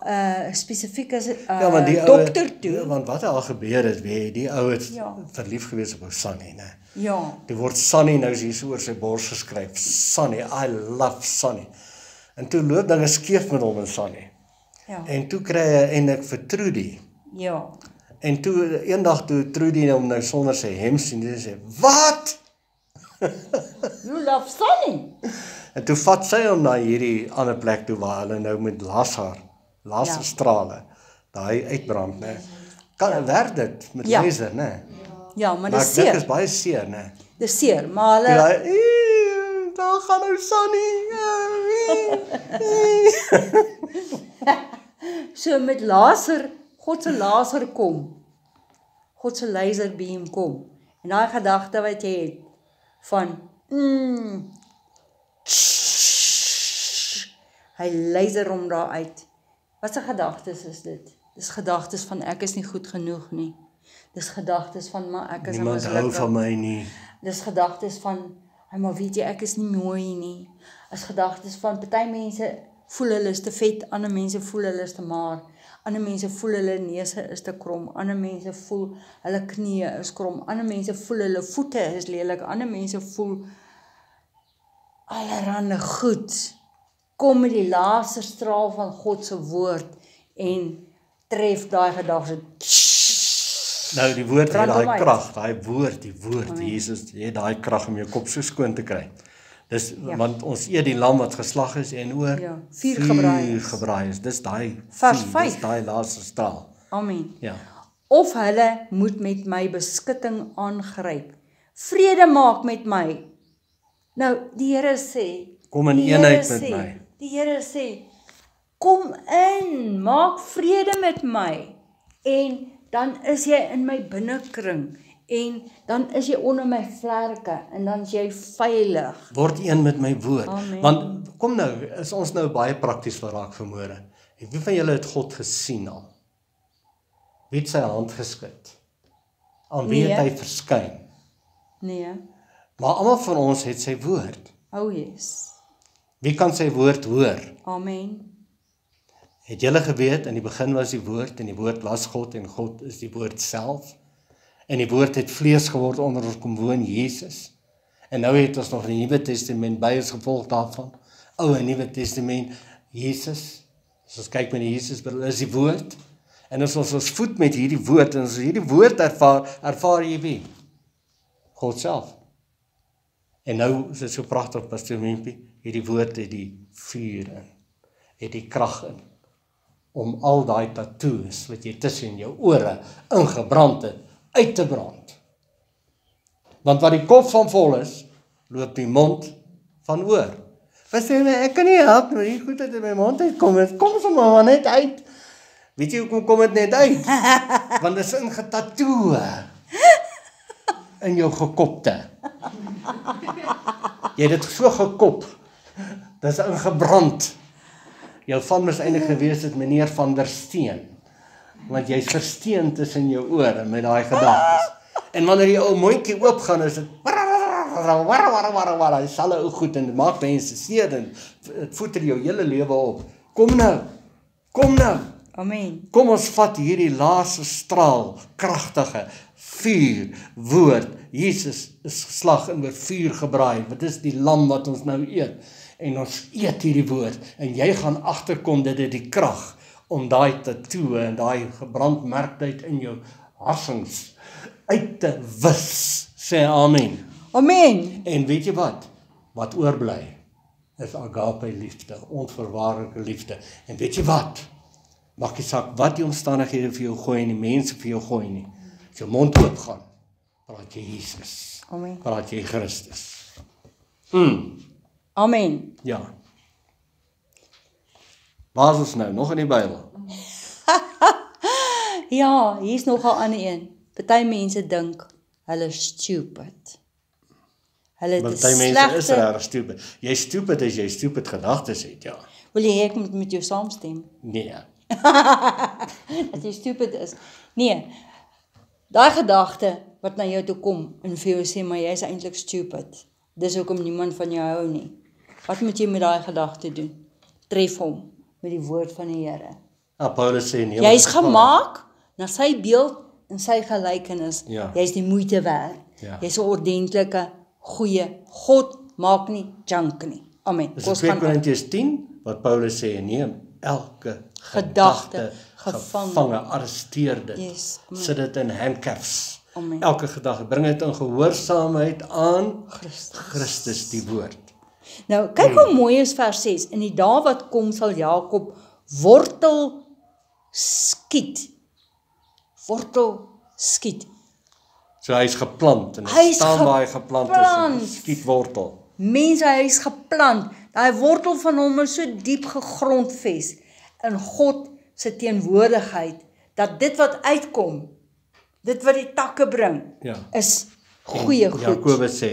Speaker 1: 'n spesifieke
Speaker 2: want die
Speaker 1: dokter toe.
Speaker 2: Ja, want wat al gebeur het, weet jy, die ou het
Speaker 1: Ja.
Speaker 2: verlief gewees op 'n Sunny, né?
Speaker 1: Ja,
Speaker 2: Die woord Sunny nou is hier so oor sy bors geskryf. Sunny, I love Sunny. En toe loop dinge skeef met hom en Sunny.
Speaker 1: ja,
Speaker 2: En toe kry hy eintlik vir Trudy.
Speaker 1: ja.
Speaker 2: En toe eendag toe Trudy hom nou sonder sy hemp sien, dis sê, "Wat?"
Speaker 1: You love Sunny.
Speaker 2: En toe vat sy hom na hierdie ander plek toe waar hulle nou met laserstrale daai uitbrand, né? Kan werk dit met
Speaker 1: Ja.
Speaker 2: laser, né?
Speaker 1: Ja, maar
Speaker 2: Maar
Speaker 1: dis
Speaker 2: ek dink is
Speaker 1: seer.
Speaker 2: baie seer, né?
Speaker 1: Dis seer, maar
Speaker 2: Ja,
Speaker 1: hulle
Speaker 2: daar gaan nou Sunny.
Speaker 1: so met laser, God se laser kom. God se laserbeam kom. En daai gedagte wat jy het van hy laser hom daar uit. Wat se gedagtes is dit? Dis gedagtes van ek is nie goed genoeg nie. Dis gedagtes van maar ek is 'n
Speaker 2: Niemand hou van my nie.
Speaker 1: Dis gedagtes van, maar weet jy, ek is nie mooi nie. Is gedagtes van, party mense voel hulle is te vet, ander mense voel hulle is te maar, ander mense voel hulle neuse is te krom, ander mense voel hulle knieë is krom, ander mense voel hulle voete is lelik, ander mense voel allerhande goed. Kom met die laserstraal van God se woord en tref daai gedagte.
Speaker 2: Nou die woord het
Speaker 1: Brand hom
Speaker 2: daai
Speaker 1: uit.
Speaker 2: krag, daai woord, Jesus het daai krag om jou kop so skoon te kry. Dis want ons eet die lam wat geslag is en oor
Speaker 1: Ja, vuur gebraai is.
Speaker 2: Dis daai
Speaker 1: Vers
Speaker 2: vuur,
Speaker 1: 5.
Speaker 2: Dis daai laserstraal.
Speaker 1: Amen.
Speaker 2: Ja.
Speaker 1: Of hulle moet met my beskutting aangryp. Vrede maak met my. Nou, die Here sê,
Speaker 2: Kom in
Speaker 1: die
Speaker 2: eenheid
Speaker 1: Here
Speaker 2: met
Speaker 1: sê,
Speaker 2: my.
Speaker 1: Die Here sê, kom in, maak vrede met my. En dan is jy in my binnekring en dan is jy onder my vlerke en dan is jy veilig.
Speaker 2: Word een met my woord.
Speaker 1: Amen.
Speaker 2: Want kom nou, is ons nou baie prakties geraak vanmôre. Wie van julle het God gesien al? Wie het sy hand geskud? Aan wie
Speaker 1: Nee.
Speaker 2: het hy verskyn?
Speaker 1: Nee,
Speaker 2: Maar almal van ons het sy woord.
Speaker 1: oh yes.
Speaker 2: Wie kan sy woord hoor?
Speaker 1: Amen.
Speaker 2: Het julle geweet, in die begin was die woord en die woord was God en God is die woord self. En die woord het vlees geword onder ons kom woon, Jesus. En nou het ons nog die Nuwe Testament by as gevolg daarvan. Ou en Nuwe Testament, Jesus. As ons kyk met die Jesus, is die woord. En as ons voed met hierdie woord en as ons hierdie woord ervaar jy wie? God self. En nou is dit so pragtig, Pastor Mimpie, hierdie woord het die vuur in, het die krag in, om al daai tattoos wat jy tussen jou ore ingebrand het, uit te brand. Want wat die kop van vol is, loop die mond van oor. Wat sê my, ek kan nie help nie, die goed wat in my mond uitkom, het kom sommer maar net uit. Weet jy hoekom kom dit net uit? Want dit is ingetatoe in jou gekopte. Jy het dit so gekop, dit is ingebrand. Jou van mis eintlik gewees het meneer Van der Steen, want jy's versteen tussen jou ore met daai gedagtes. En wanneer die ou mondjie oop gaan, is dit hy sal ou goed en dit maak mense seer en dit voeter jou hele lewe op. Kom nou.
Speaker 1: Amen.
Speaker 2: Kom ons vat hierdie laaste straal, kragtige vuur, woord. Jesus is geslag en oor vuur gebraai. Wat is die lam wat ons nou eet? En ons eet hierdie woord en jy gaan agterkom dit het die krag om daai tattoo en daai gebrandmerkheid in jou harsings uit te wis. Sê amen.
Speaker 1: Amen.
Speaker 2: En weet jy wat Wat oorbly is agape liefde, onvoorwaardelike liefde. En weet jy wat? Maak nie saak wat die omstandighede vir jou gooi en die mense vir jou gooi nie. As jou mond oop gaan, praat jy Jesus.
Speaker 1: Amen.
Speaker 2: Praat jy Christus.
Speaker 1: Amen.
Speaker 2: Ja. Waar is ons nou? Nog in die Bybel?
Speaker 1: Ja, hier's nog 'n ander een. Party mense dink hulle is stupid. Hulle het 'n
Speaker 2: Party mense is
Speaker 1: slegte.
Speaker 2: regtig stupid. Jy stupid as jy stupid gedagtes het, ja.
Speaker 1: Wil jy hê ek moet met jou saamstem?
Speaker 2: Nee.
Speaker 1: Dat jy stupid is. Nee. Daai gedagte wat na jou toe kom en vir jou sê maar jy is eintlik stupid. Dis hoekom niemand van jou hou nie. Wat moet jy met daai gedagte doen? Tref hom met die woord van die Here.
Speaker 2: Paulus sê nie.
Speaker 1: Jy is gemaak na sy beeld en sy gelykenis.
Speaker 2: Ja.
Speaker 1: Jy is die moeite werd.
Speaker 2: Ja.
Speaker 1: Jy's 'n ordentlike, goeie. God maak nie junk nie. Amen.
Speaker 2: Dis in 2 Korintiërs 10 wat Paulus sê, neem elke
Speaker 1: Gedagte
Speaker 2: gevange, arresteer dit.
Speaker 1: Yes.
Speaker 2: Sit dit in handcuffs.
Speaker 1: Amen.
Speaker 2: Elke gedagte, bring dit in gehoorsaamheid aan
Speaker 1: Christus.
Speaker 2: Christus die woord.
Speaker 1: Nou, kyk hoe mooi is vers 6. In die dae wat kom sal Jakob wortel skiet. Wortel skiet.
Speaker 2: So hy's geplant en
Speaker 1: Hy is
Speaker 2: staan waar hy geplant is en skiet wortel.
Speaker 1: Mense, hy is geplant. Daai wortel van hom is so diep gegrondves in God se teenwoordigheid, dat dit wat uitkom, dit wat die takke bring,
Speaker 2: Ja.
Speaker 1: is goeie goed.
Speaker 2: Jakobus sê,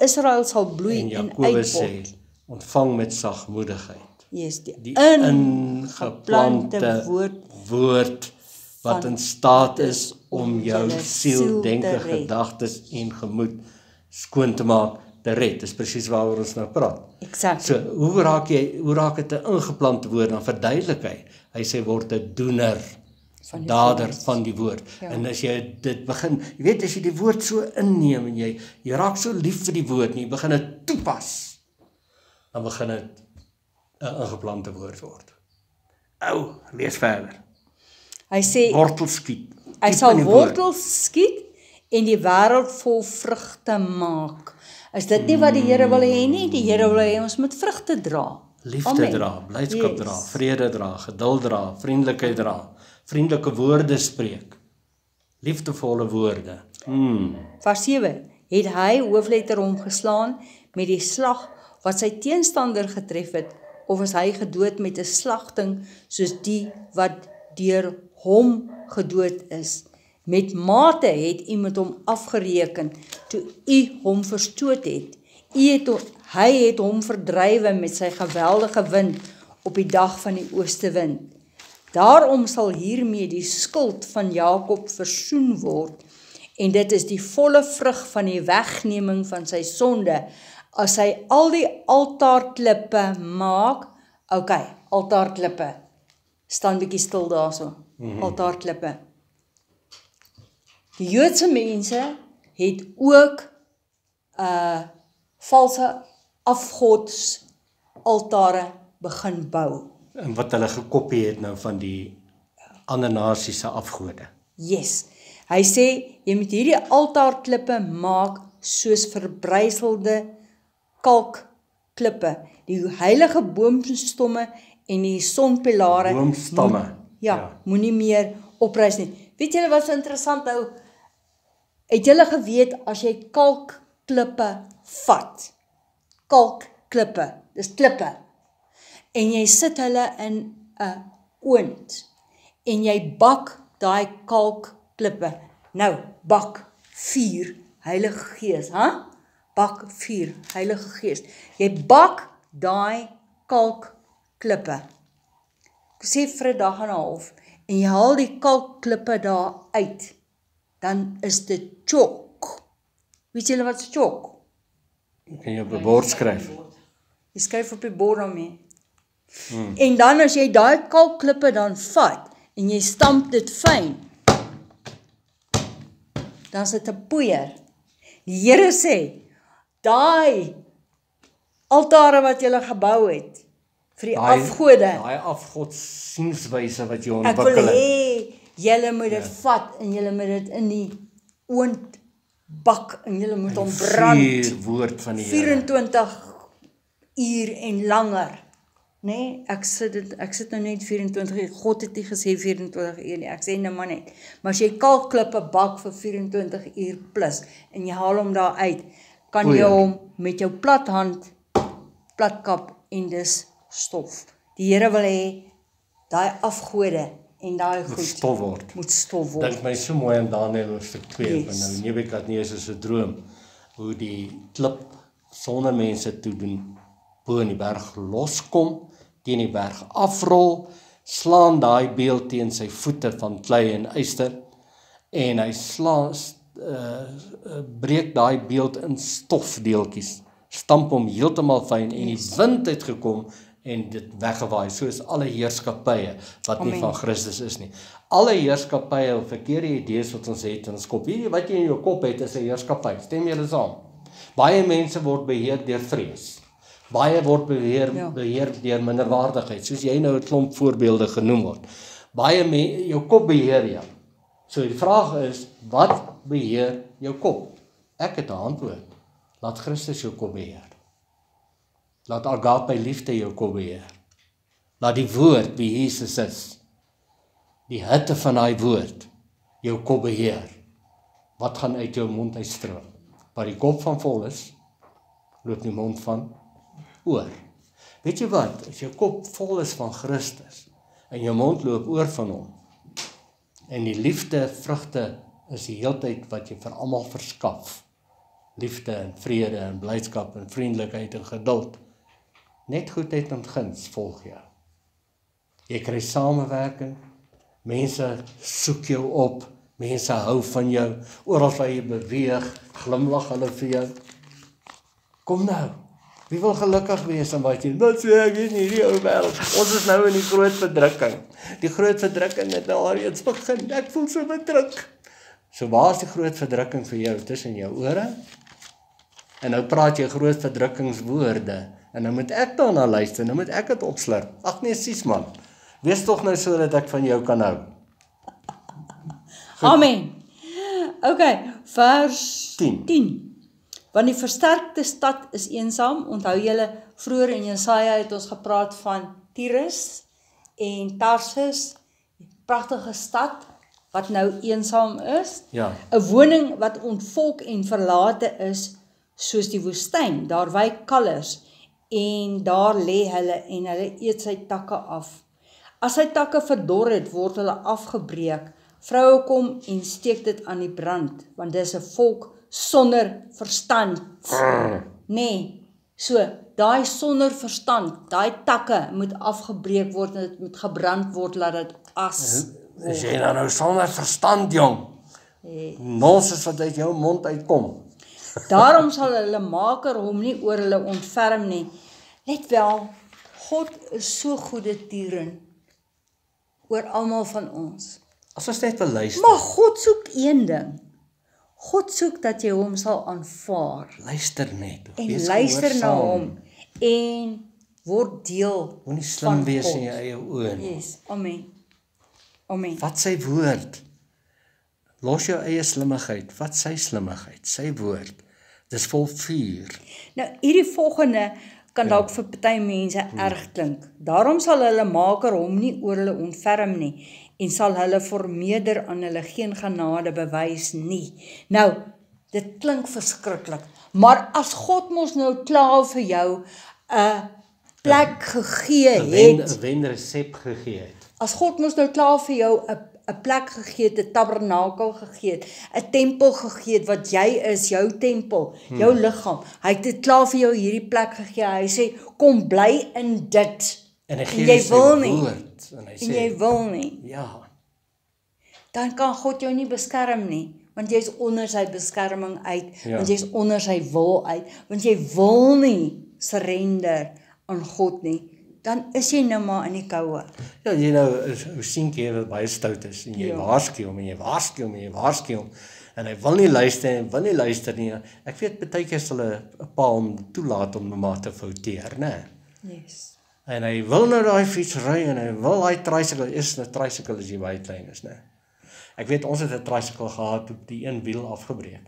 Speaker 1: Israel sal bloei
Speaker 2: en
Speaker 1: en
Speaker 2: Jakobus sê,
Speaker 1: uitpot.
Speaker 2: ontvang met sagmoedigheid
Speaker 1: Yes,
Speaker 2: die
Speaker 1: die
Speaker 2: ingeplante
Speaker 1: ingeplante
Speaker 2: woord wat
Speaker 1: van
Speaker 2: in staat is om jou
Speaker 1: julle
Speaker 2: siel,
Speaker 1: siel
Speaker 2: denke,
Speaker 1: te red.
Speaker 2: gedagtes en gemoed skoon te maak, te red. Dis presies waaroor ons nou praat.
Speaker 1: Exactly.
Speaker 2: So, hoe raak dit 'n ingeplante woord? Dan verduidelik hy. Hy sê word 'n doener,
Speaker 1: Van die
Speaker 2: dader
Speaker 1: woord.
Speaker 2: van die woord.
Speaker 1: Ja.
Speaker 2: En as jy dit begin, jy weet as jy die woord so inneem en jy raak so lief vir die woord en jy begin dit toepas, dan begin dit 'n ingeplante woord word. Lees verder.
Speaker 1: Hy sê,
Speaker 2: Wortel skiet.
Speaker 1: hy
Speaker 2: Diep
Speaker 1: sal
Speaker 2: in die woord.
Speaker 1: wortels skiet en die wêreld vol vrugte maak. Is dit nie wat die Here wil hê nie? Die Here wil hê ons moet vrugte dra.
Speaker 2: Liefde
Speaker 1: Amen.
Speaker 2: dra, blydskap
Speaker 1: Yes.
Speaker 2: dra, vrede dra, geduld dra, vriendelikheid dra, vriendelike woorde spreek, liefdevolle woorde.
Speaker 1: Vers 7. Het hy hoofletter hom geslaan met die slag wat sy teenstander getref het, of is hy gedood met 'n slagting soos die wat deur hom gedood is? Met mate het u met hom afgereken toe u hom verstoot het. Hy het hom verdrywe met sy geweldige wind op die dag van die oostewind. Daarom sal hiermee die skuld van Jakob versoen word, en dit is die volle vrug van die wegneming van sy sonde, as hy al die altaarklippe maak. Okay, altaarklippe. Staan bietjie stil daarso. Altaarklippe. Die Joodse mense het ook valse afgodsaltare begin bou.
Speaker 2: En wat hulle gekopie het nou van die ander nasies se afgode.
Speaker 1: Yes. Hy sê jy moet hierdie altaarklippe maak soos verbryselde kalkklippe, die heilige boomstomme en die sonpilare.
Speaker 2: Boomstamme.
Speaker 1: Moenie meer oprys nie. Weet julle wat so interessant nou? Het julle geweet as jy kalkklippe vat? Kalkklippe, dis klippe. En jy sit hulle in 'n oond en jy bak daai kalkklippe. Nou, bak vuur, Heilige Gees, Bak vuur, Heilige Gees. Jy bak daai kalkklippe. Ek sê vir 'n dag en 'n half en jy haal die kalkklippe daar uit, dan is dit chalk. Weet julle wat is chalk?
Speaker 2: Kan jy op 'n bord skryf?
Speaker 1: Jy skryf op die bord daarmee. En dan as jy daai kalkklippe dan vat en jy stamp dit fyn, dan is dit 'n poeier. Die Here sê, daai altare wat jy gebou het vir die afgode,
Speaker 2: Daai afgodsienswyse wat jy
Speaker 1: ek wil
Speaker 2: ontwikkel het.
Speaker 1: hê julle moet dit vat en julle moet dit in die oond bak en julle moet hom brand.
Speaker 2: Vuur woord van die Here.
Speaker 1: 24 uur en langer. Nee, ek sit nou net 24 uur. God het nie gesê 24 uur nie. Ek sê nou maar net. Maar as jy kalkklippe bak vir 24 uur plus en jy haal hom daar uit, kan jy hom met jou plat hand platkap en dis stof. Die Here wil hê daai afgode en daai goed moet stof word.
Speaker 2: Dink my so mooi aan Daniël hoofstuk 2 van nou Nebukadneser se droom, hoe die klip sonder mense toe doen bo in die berg loskom, teen die berg afrol, slaan daai beeld teen sy voete van klei en yster en hy breek daai beeld in stofdeeltjies, stamp hom heeltemal fyn en die wind het gekom en dit weggewaai, soos alle heerskappye wat nie van Christus is nie. Alle heerskappye of verkeerde idees wat ons het in ons kop. Weet jy wat jy in jou kop het is 'n heerskappy. Stem julle saam? Baie mense word beheer deur vrees. Baie word beheer deur minderwaardigheid, soos jy nou 'n klomp voorbeelde genoem word. Jou kop beheer jou. So die vraag is, wat beheer jou kop? Ek het 'n antwoord. Laat Christus jou kop beheer. Laat agape liefde jou kop beheer. Laat die woord wie Jesus is, die hitte van daai woord, jou kop beheer. Wat gaan uit jou mond uitstroom? Waar die kop van vol is, loop die mond van oor. Weet jy wat? As jou kop vol is van Christus, en jou mond loop oor van hom, en die liefde vrugte is die heeltyd wat jy vir almal verskaf. Liefde en vrede en blydskap en vriendelikheid en geduld. Net goedheid en guns volg jou. Jy kry samewerking, mense soek jou op, mense hou van jou, oral waar jy beweeg, glimlag hulle vir jou. Kom nou, wie wil gelukkig wees en wat jy, wat sê ek in hierdie ou wêreld, ons is nou in die groot verdrukking. Die groot verdrukking het nou alreeds begin, ek voel so bedruk. So waar is die groot verdrukking vir jou? Tussen jou ore? En nou praat jy groot verdrukkingswoorde, en nou moet ek daarna luister, nou moet ek dit opslurp. Ag nee, sies man, wees tog nou so dat ek van jou kan hou.
Speaker 1: Amen. Okay, vers
Speaker 2: 10.
Speaker 1: 10. Want die versterkte stad is eensaam. Onthou julle, vroeër in Jesaja het ons gepraat van Tyrus en Tarsus, pragtige stad wat nou eensaam is.
Speaker 2: Ja.
Speaker 1: 'n woning wat ontvolk en verlate is, soos die woestyn. Daar wyk kalvers en daar lê hulle en hulle eet sy takke af. As sy takke verdor het, word hulle afgebreek. Vroue kom en steek dit aan die brand, want dis 'n volk sonder verstand. Nee, so, daai sonder verstand, daai takke moet afgebreek word en dit moet gebrand word, laat dit as word.
Speaker 2: Is jy nou sonder verstand, jong? Nonsens wat uit jou mond uitkom.
Speaker 1: Daarom sal hulle maker hom nie oor hulle ontferm nie. Let wel, God is so goede tieren oor almal van ons.
Speaker 2: As ons net wil luister.
Speaker 1: Maar God soek een ding. God soek dat jy hom sal aanvaar.
Speaker 2: Luister net.
Speaker 1: En luister na hom. En word deel
Speaker 2: Moenie slim
Speaker 1: van
Speaker 2: wees
Speaker 1: God.
Speaker 2: in jou eie oë nie.
Speaker 1: Yes, amen. Amen.
Speaker 2: Wat sy woord. Los jou eie slimmigheid. Wat sy slimmigheid. Sy woord. Dis vol vuur.
Speaker 1: Nou, hierdie volgende kan dalk vir party mense erg klink. Daarom sal hulle maker hom nie oor hulle ontferm nie, en sal hulle vermeerder aan hulle geen genade bewys nie. Nou, dit klink verskriklik, maar as God mos nou klaar vir jou 'n plek gegee het,
Speaker 2: 'n wenresep gegee het.
Speaker 1: as God mos nou klaar vir jou 'n plek gegee het, 'n tabernakel gegee het, 'n tempel gegee het, wat jy is, jou tempel, jou liggaam, hy het dit klaar vir jou hierdie plek gegee, hy sê, kom bly in dit,
Speaker 2: En hy
Speaker 1: en
Speaker 2: gee
Speaker 1: jy
Speaker 2: sy
Speaker 1: wil nie,
Speaker 2: woord. En hy
Speaker 1: en
Speaker 2: sê,
Speaker 1: jy wil nie,
Speaker 2: ja,
Speaker 1: dan kan God jou nie beskerm nie, want jy is onder sy beskerming uit, want jy is onder sy wil uit, want jy wil nie surrender aan God nie, dan is jy nou maar in die koue.
Speaker 2: ja, jy nou, hoe sien jy wat baie stout is, en jy
Speaker 1: Ja.
Speaker 2: waarsku hom, en jy waarsku hom, en jy waarsku hom, en hy wil nie luister, en wil nie luister nie. Ek weet, baie keer sal 'n pa hom toelaat om maar te fouteer, né?
Speaker 1: Yes.
Speaker 2: En hy wil nou daai fiets ry, en hy wil daai tricycle, is 'n tricycle as jy baie klein is, né? Ek weet, ons het 'n tricycle gehad, op die een wiel afgebreek.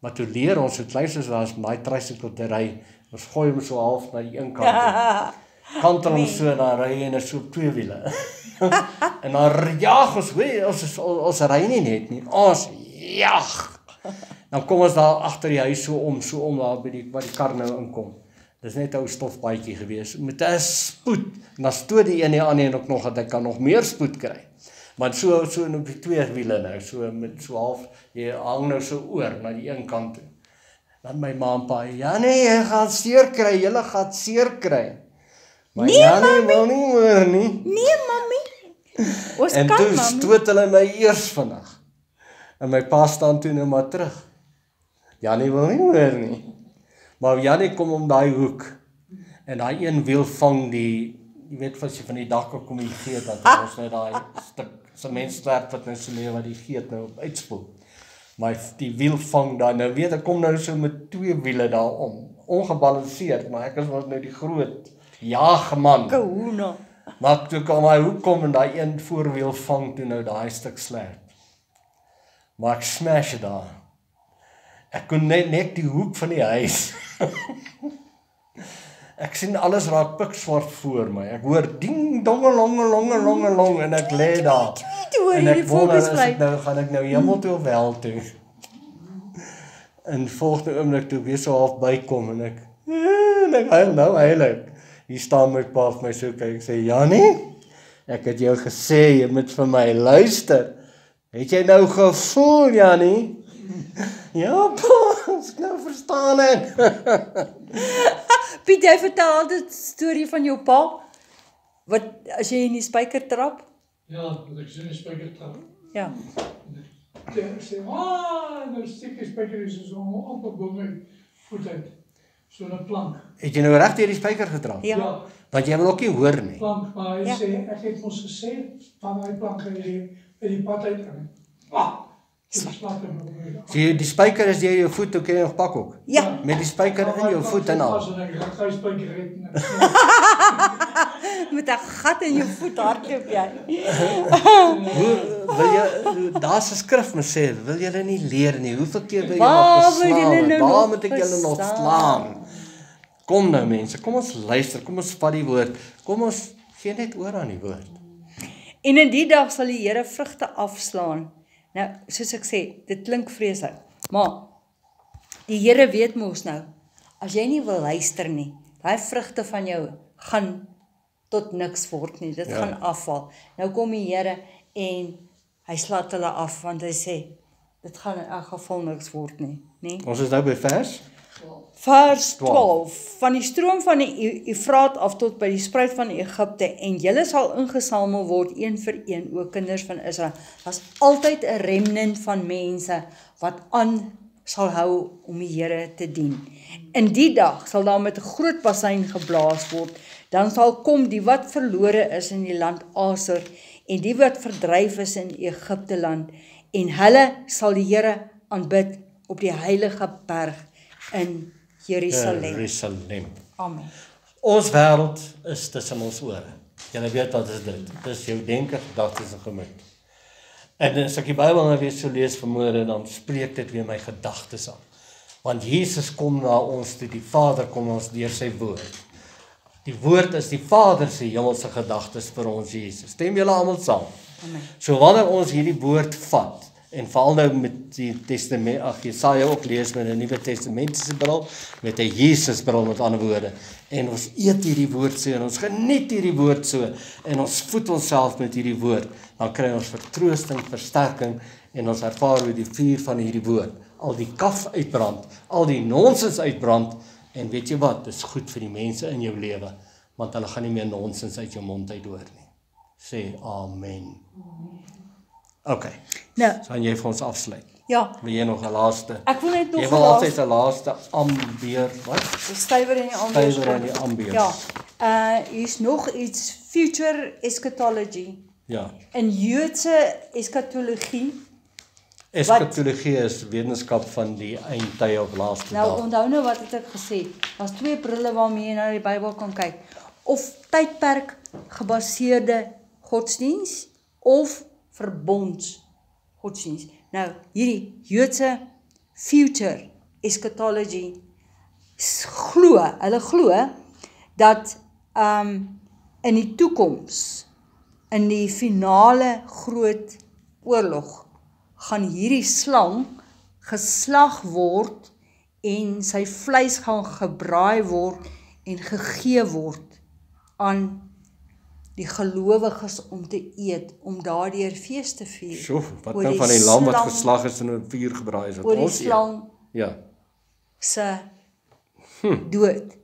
Speaker 2: Maar toe leer ons, so klein soos was, my tricycle te ry, ons gooi hom so half na die een kant toe. Kantel hom so, dan ry hy en is so op 2 wiele. En dan jaag ons ry nie net nie, ons jaag. Dan kom ons daar agter die huis so om daar by die kar nou inkom. Dis net 'n ou stofbaadjie gewees, met 'n spoed, en dan stoot die een die ander en ook nog, dat hy kan nog meer spoed kry. Maar so op die 2 wiele nou, so met so half, jy hang nou so oor, na die een kant toe. Dan my ma en pa, ja nee, jy gaan seer kry, julle gaan seer kry. Maar
Speaker 1: Nee,
Speaker 2: ja nee, wil nie hoor nie.
Speaker 1: Nee, mami. Ons
Speaker 2: En
Speaker 1: kan,
Speaker 2: toe
Speaker 1: mami.
Speaker 2: stoot hulle my eers vandag. En my pa staan toe nou maar terug. Jannie wil nie hoor nie. Maar Jannie kom om daai hoek. En daai een wiel vang die, jy weet as jy van die dak kom die geet, dan ons net daai stuk sementsterk wat nou so mee wat die geet nou op uitspoel. Maar die wiel vang daar, nou weet ek kom nou so met 2 wiele daarom. Ongebalanseerd, maar ek is mos nou die groot jaagman.
Speaker 1: Kahuna.
Speaker 2: Maar toe kom hy hoek kom en daai een voorwiel vang toe nou daai stuk slerp. Maar ek smash dit daar. Ek kon net die hoek van die huis. Ek sien alles raak pikswart voor my. Ek hoor ding dongelong en ek lê daar. En ek wonder as ek nou gaan ek nou hemel toe of hel toe. En volgende oomblik toe weer so half bykom en ek huil ek. Hier staan my pa vir my so kyk, ek sê, Jannie, ek het jou gesê, jy moet vir my luister. Het jy nou gevoel, Jannie? Ja, pa, as ek nou verstaan het.
Speaker 1: Piet, jy vertel altyd storie van jou pa, wat, as jy in die spyker trap?
Speaker 4: Ja, dat ek sien die spyker trap.
Speaker 1: Ja.
Speaker 4: Ek sê, nou steek die spyker is so amper bo my voet uit. So 'n plank.
Speaker 2: Het jy nou reg deur die spyker getrap?
Speaker 1: Ja.
Speaker 2: Want jy wil ook nie hoor nie.
Speaker 4: Plank, maar hy
Speaker 1: Ja.
Speaker 4: sê, ek het mos gesê, van die plank uit die pad uit. Ek slaap hem op my.
Speaker 2: So die spyker is deur jou voet, dan kan jy nog pak ook.
Speaker 1: Ja.
Speaker 2: Met die spyker in jou voet en al.
Speaker 4: En ek raak hy spyker red.
Speaker 1: Met 'n gat in jou voet hardloop jy.
Speaker 2: Wil jy, daar's 'n skrif wat sê, wil julle nie leer nie, hoeveel keer wil jy
Speaker 1: Waar
Speaker 2: nog
Speaker 1: wil julle
Speaker 2: geslaan?
Speaker 1: nou
Speaker 2: Waar
Speaker 1: nog
Speaker 2: moet ek julle nog
Speaker 1: verstaan?
Speaker 2: slaan? Kom nou mense, kom ons luister, kom ons vat die woord, kom ons gee net oor aan die woord.
Speaker 1: En in die dag sal die Here vrugte afslaan. Nou, soos ek sê, dit klink vreeslik, maar die Here weet mos nou, as jy nie wil luister nie, daai vrugte van jou gaan tot niks word nie, dit gaan afval. Nou kom die Here en hy slaat hulle af, want hy sê, dit gaan in elk geval niks word nie, nee.
Speaker 2: Ons is nou by vers
Speaker 1: Vers 12, van die stroom van die Efraat af tot by die spruit van Egipte, en julle sal ingesamel word, een vir een, o kinders van Israel. Daar's altyd 'n remnant van mense, wat aan sal hou om die Here te dien. In die dag sal daar met 'n groot basuin geblaas word, dan sal kom die wat verlore is in die land Asur, en die wat verdryf is in Egipte land, en hulle sal die Here aanbid op die heilige berg in Jerusalem. Amen.
Speaker 2: Ons wêreld is tussen ons ore. Jy weet wat is dit? Dit is jou denke, gedagtes en gemoed. En as ek die Bybel nou weer so lees vanmôre, dan spreek dit weer my gedagtes aan. Want Jesus kom na ons toe, die Vader kom ons deur sy woord. Die woord is die Vader se hemelse gedagtes vir ons Jesus. Stem julle almal saam?
Speaker 1: Amen.
Speaker 2: So wanneer ons hierdie woord vat, en veral nou met die testament, Jesaja ook lees met 'n Nuwe Testamentiese bril, met 'n Jesus bril met ander woorde, en ons eet hierdie woord so, en ons geniet hierdie woord so, en ons voed onsself met hierdie woord, dan kry ons vertroosting, versterking, en ons ervaar hoe die vuur van hierdie woord, al die kaf uitbrand, al die nonsens uitbrand, en weet jy wat, dit is goed vir die mense in jou lewe, want hulle gaan nie meer nonsens uit jou mond uit hoor nie. Sê amen. OK.
Speaker 1: Nou,
Speaker 2: Gaan jy vir ons afsluit?
Speaker 1: ja,
Speaker 2: Wil jy nog 'n laaste?
Speaker 1: ek wil net nog
Speaker 2: Jy wil altyd 'n laaste ambeer, wat?
Speaker 1: die stywer en die ambeer.
Speaker 2: Stywer en die ambeer.
Speaker 1: Ja, hier's nog iets, future eschatology.
Speaker 2: Ja.
Speaker 1: In Joodse eskatologie,
Speaker 2: Eskatologie is wetenskap van die eindtye of laaste
Speaker 1: nou
Speaker 2: dag.
Speaker 1: onthou nou wat het ek gesê, daar's 2 brille waarmee jy na die Bybel kan kyk. Of tydperk gebaseerde godsdiens of verbonds godsdiens. Nou, hierdie Joodse future eschatology hulle glo dat in die toekoms, in die finale groot oorlog, gaan hierdie slang geslag word en sy vleis gaan gebraai word en gegee word aan die gelowiges om te eet, om daardeur fees te vier.
Speaker 2: Sjoe, wat
Speaker 1: Oor
Speaker 2: nou
Speaker 1: die
Speaker 2: van die lam wat
Speaker 1: slang-
Speaker 2: geslag is en in vuur gebraai is, wat
Speaker 1: Oor die
Speaker 2: ons eet?
Speaker 1: slang
Speaker 2: Ja,
Speaker 1: se dood.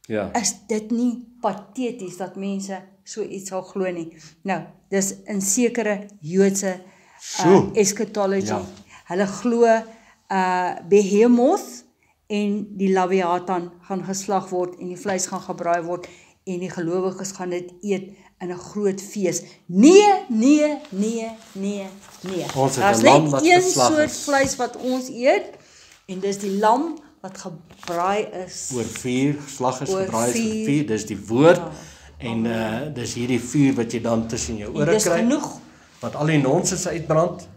Speaker 2: ja.
Speaker 1: Is dit nie pateties dat mense so iets sal glo nie? Nou, dis in sekere Joodse
Speaker 2: Sjoe.
Speaker 1: eschatology.
Speaker 2: Ja.
Speaker 1: Hulle glo Behemoth en die Leviathan gaan geslag word en die vleis gaan gebraai word en die gelowiges gaan dit eet in 'n groot fees. Nee.
Speaker 2: Ons het
Speaker 1: Daar's
Speaker 2: 'n lam
Speaker 1: net
Speaker 2: wat
Speaker 1: een
Speaker 2: geslag
Speaker 1: soort
Speaker 2: is.
Speaker 1: vleis wat ons eet en dis die lam wat gebraai is.
Speaker 2: Oor vuur, geslag is,
Speaker 1: Oor
Speaker 2: gebraai is
Speaker 1: vuur.
Speaker 2: oor vuur, dis die woord,
Speaker 1: Ja.
Speaker 2: en dis hierdie vuur wat jy dan tussen jou
Speaker 1: En
Speaker 2: ore
Speaker 1: dis
Speaker 2: kry,
Speaker 1: genoeg.
Speaker 2: wat al die nonsens uitbrand,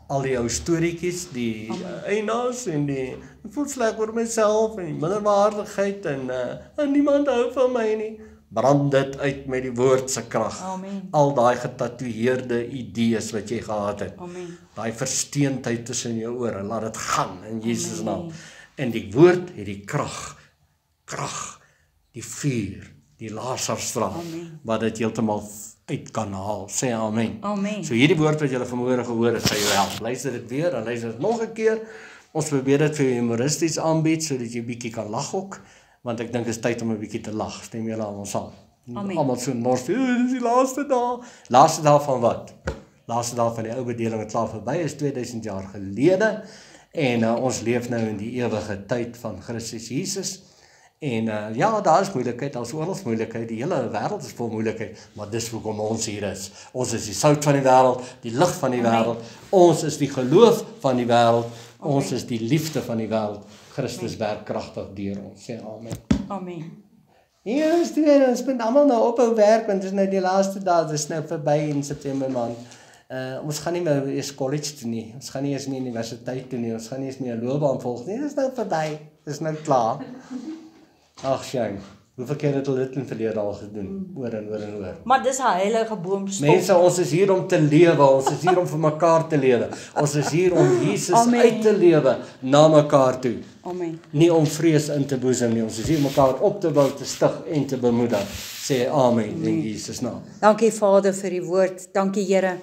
Speaker 2: al die ou storieetjies, die eienaars en die ek voel sleg oor myself en die minderwaardigheid en niemand hou van my nie. Brand dit uit met die woord se krag.
Speaker 1: Amen.
Speaker 2: Al daai getatoeëerde idees wat jy gehad het.
Speaker 1: Amen.
Speaker 2: Daai versteendheid tussen jou ore, laat dit gaan in Jesus naam.
Speaker 1: Amen.
Speaker 2: En die woord het die krag, die vuur, die laserstraal
Speaker 1: Amen.
Speaker 2: wat dit heeltemal uit kan haal. Sê amen.
Speaker 1: Amen.
Speaker 2: So hierdie woord wat julle vanmôre gehoor het, sê jou help. Luister dit weer en luister dit nog 'n keer. Ons probeer dit vir jou humoristies aanbied sodat jy bietjie kan lag ook, want ek dink dit is tyd om 'n bietjie te lag. Stem julle almal saam?
Speaker 1: Amen.
Speaker 2: Almal so nors, dis die laaste dag. Laaste dag van wat? Laaste dag van die ou bedeling wat klaar verby is 2000 jaar gelede. En ons leef nou in die ewige tyd van Christus Jesus. En ja, daar is moeilikheid, daar is oral moeilikheid, die hele wêreld is vol moeilikheid, maar dis hoekom ons hier is. Ons is die sout van die wêreld, die lig van die wêreld. Ons is die geloof van die wêreld. Ons is die liefde van die wêreld. Christus werk kragtig deur ons. Sê amen.
Speaker 1: Amen.
Speaker 2: Ja, ons moet almal nou ophou werk want dit is nou die laaste dag, dit is nou verby in September maand. Ons gaan nie meer eers college toe nie. Ons gaan nie eers meer universiteit toe nie. Ons gaan nie eens meer 'n loopbaan volg nie. Dit is nou verby. Dit is nou klaar. Ag, shame. Hoeveel keer het hulle dit in verlede al gedoen? Oor en oor en oor.
Speaker 1: Maar dis 'n heilige boomstok.
Speaker 2: Mense, ons is hier om te lewe. Ons is hier om vir mekaar te lewe. Ons is hier om Jesus
Speaker 1: Amen.
Speaker 2: uit te lewe na mekaar toe.
Speaker 1: Amen.
Speaker 2: Nie om vrees in te boesem nie. Ons is hier om mekaar op te bou, te stig en te bemoedig. Sê amen in Jesus naam.
Speaker 1: Dankie Vader vir die woord. Dankie Here.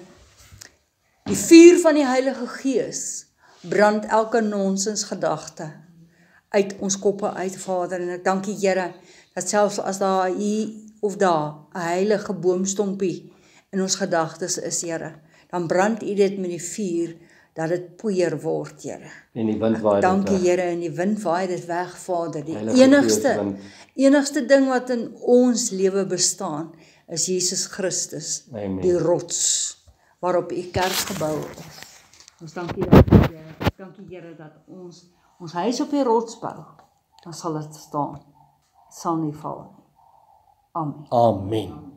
Speaker 1: Die vuur van die Heilige Gees brand elke nonsens gedagte uit ons koppe uit, Vader. En ek dankie Here dat selfs as daar hier of daar 'n heilige boomstompie in ons gedagtes is, Here, dan brand U dit met die vuur dat dit poeier word, Here.
Speaker 2: En die wind waai.
Speaker 1: Dankie Here, en die wind waai dit weg, Vader. Die
Speaker 2: Heilige
Speaker 1: enigste ding wat in ons lewe bestaan is Jesus Christus,
Speaker 2: Amen.
Speaker 1: die rots waarop U kerk gebou is. Ons dankie Here. Dankie Here dat ons huis op die rots bou. Dan sal dit staan. Dit sal nie val nie. Amen.
Speaker 2: Amen.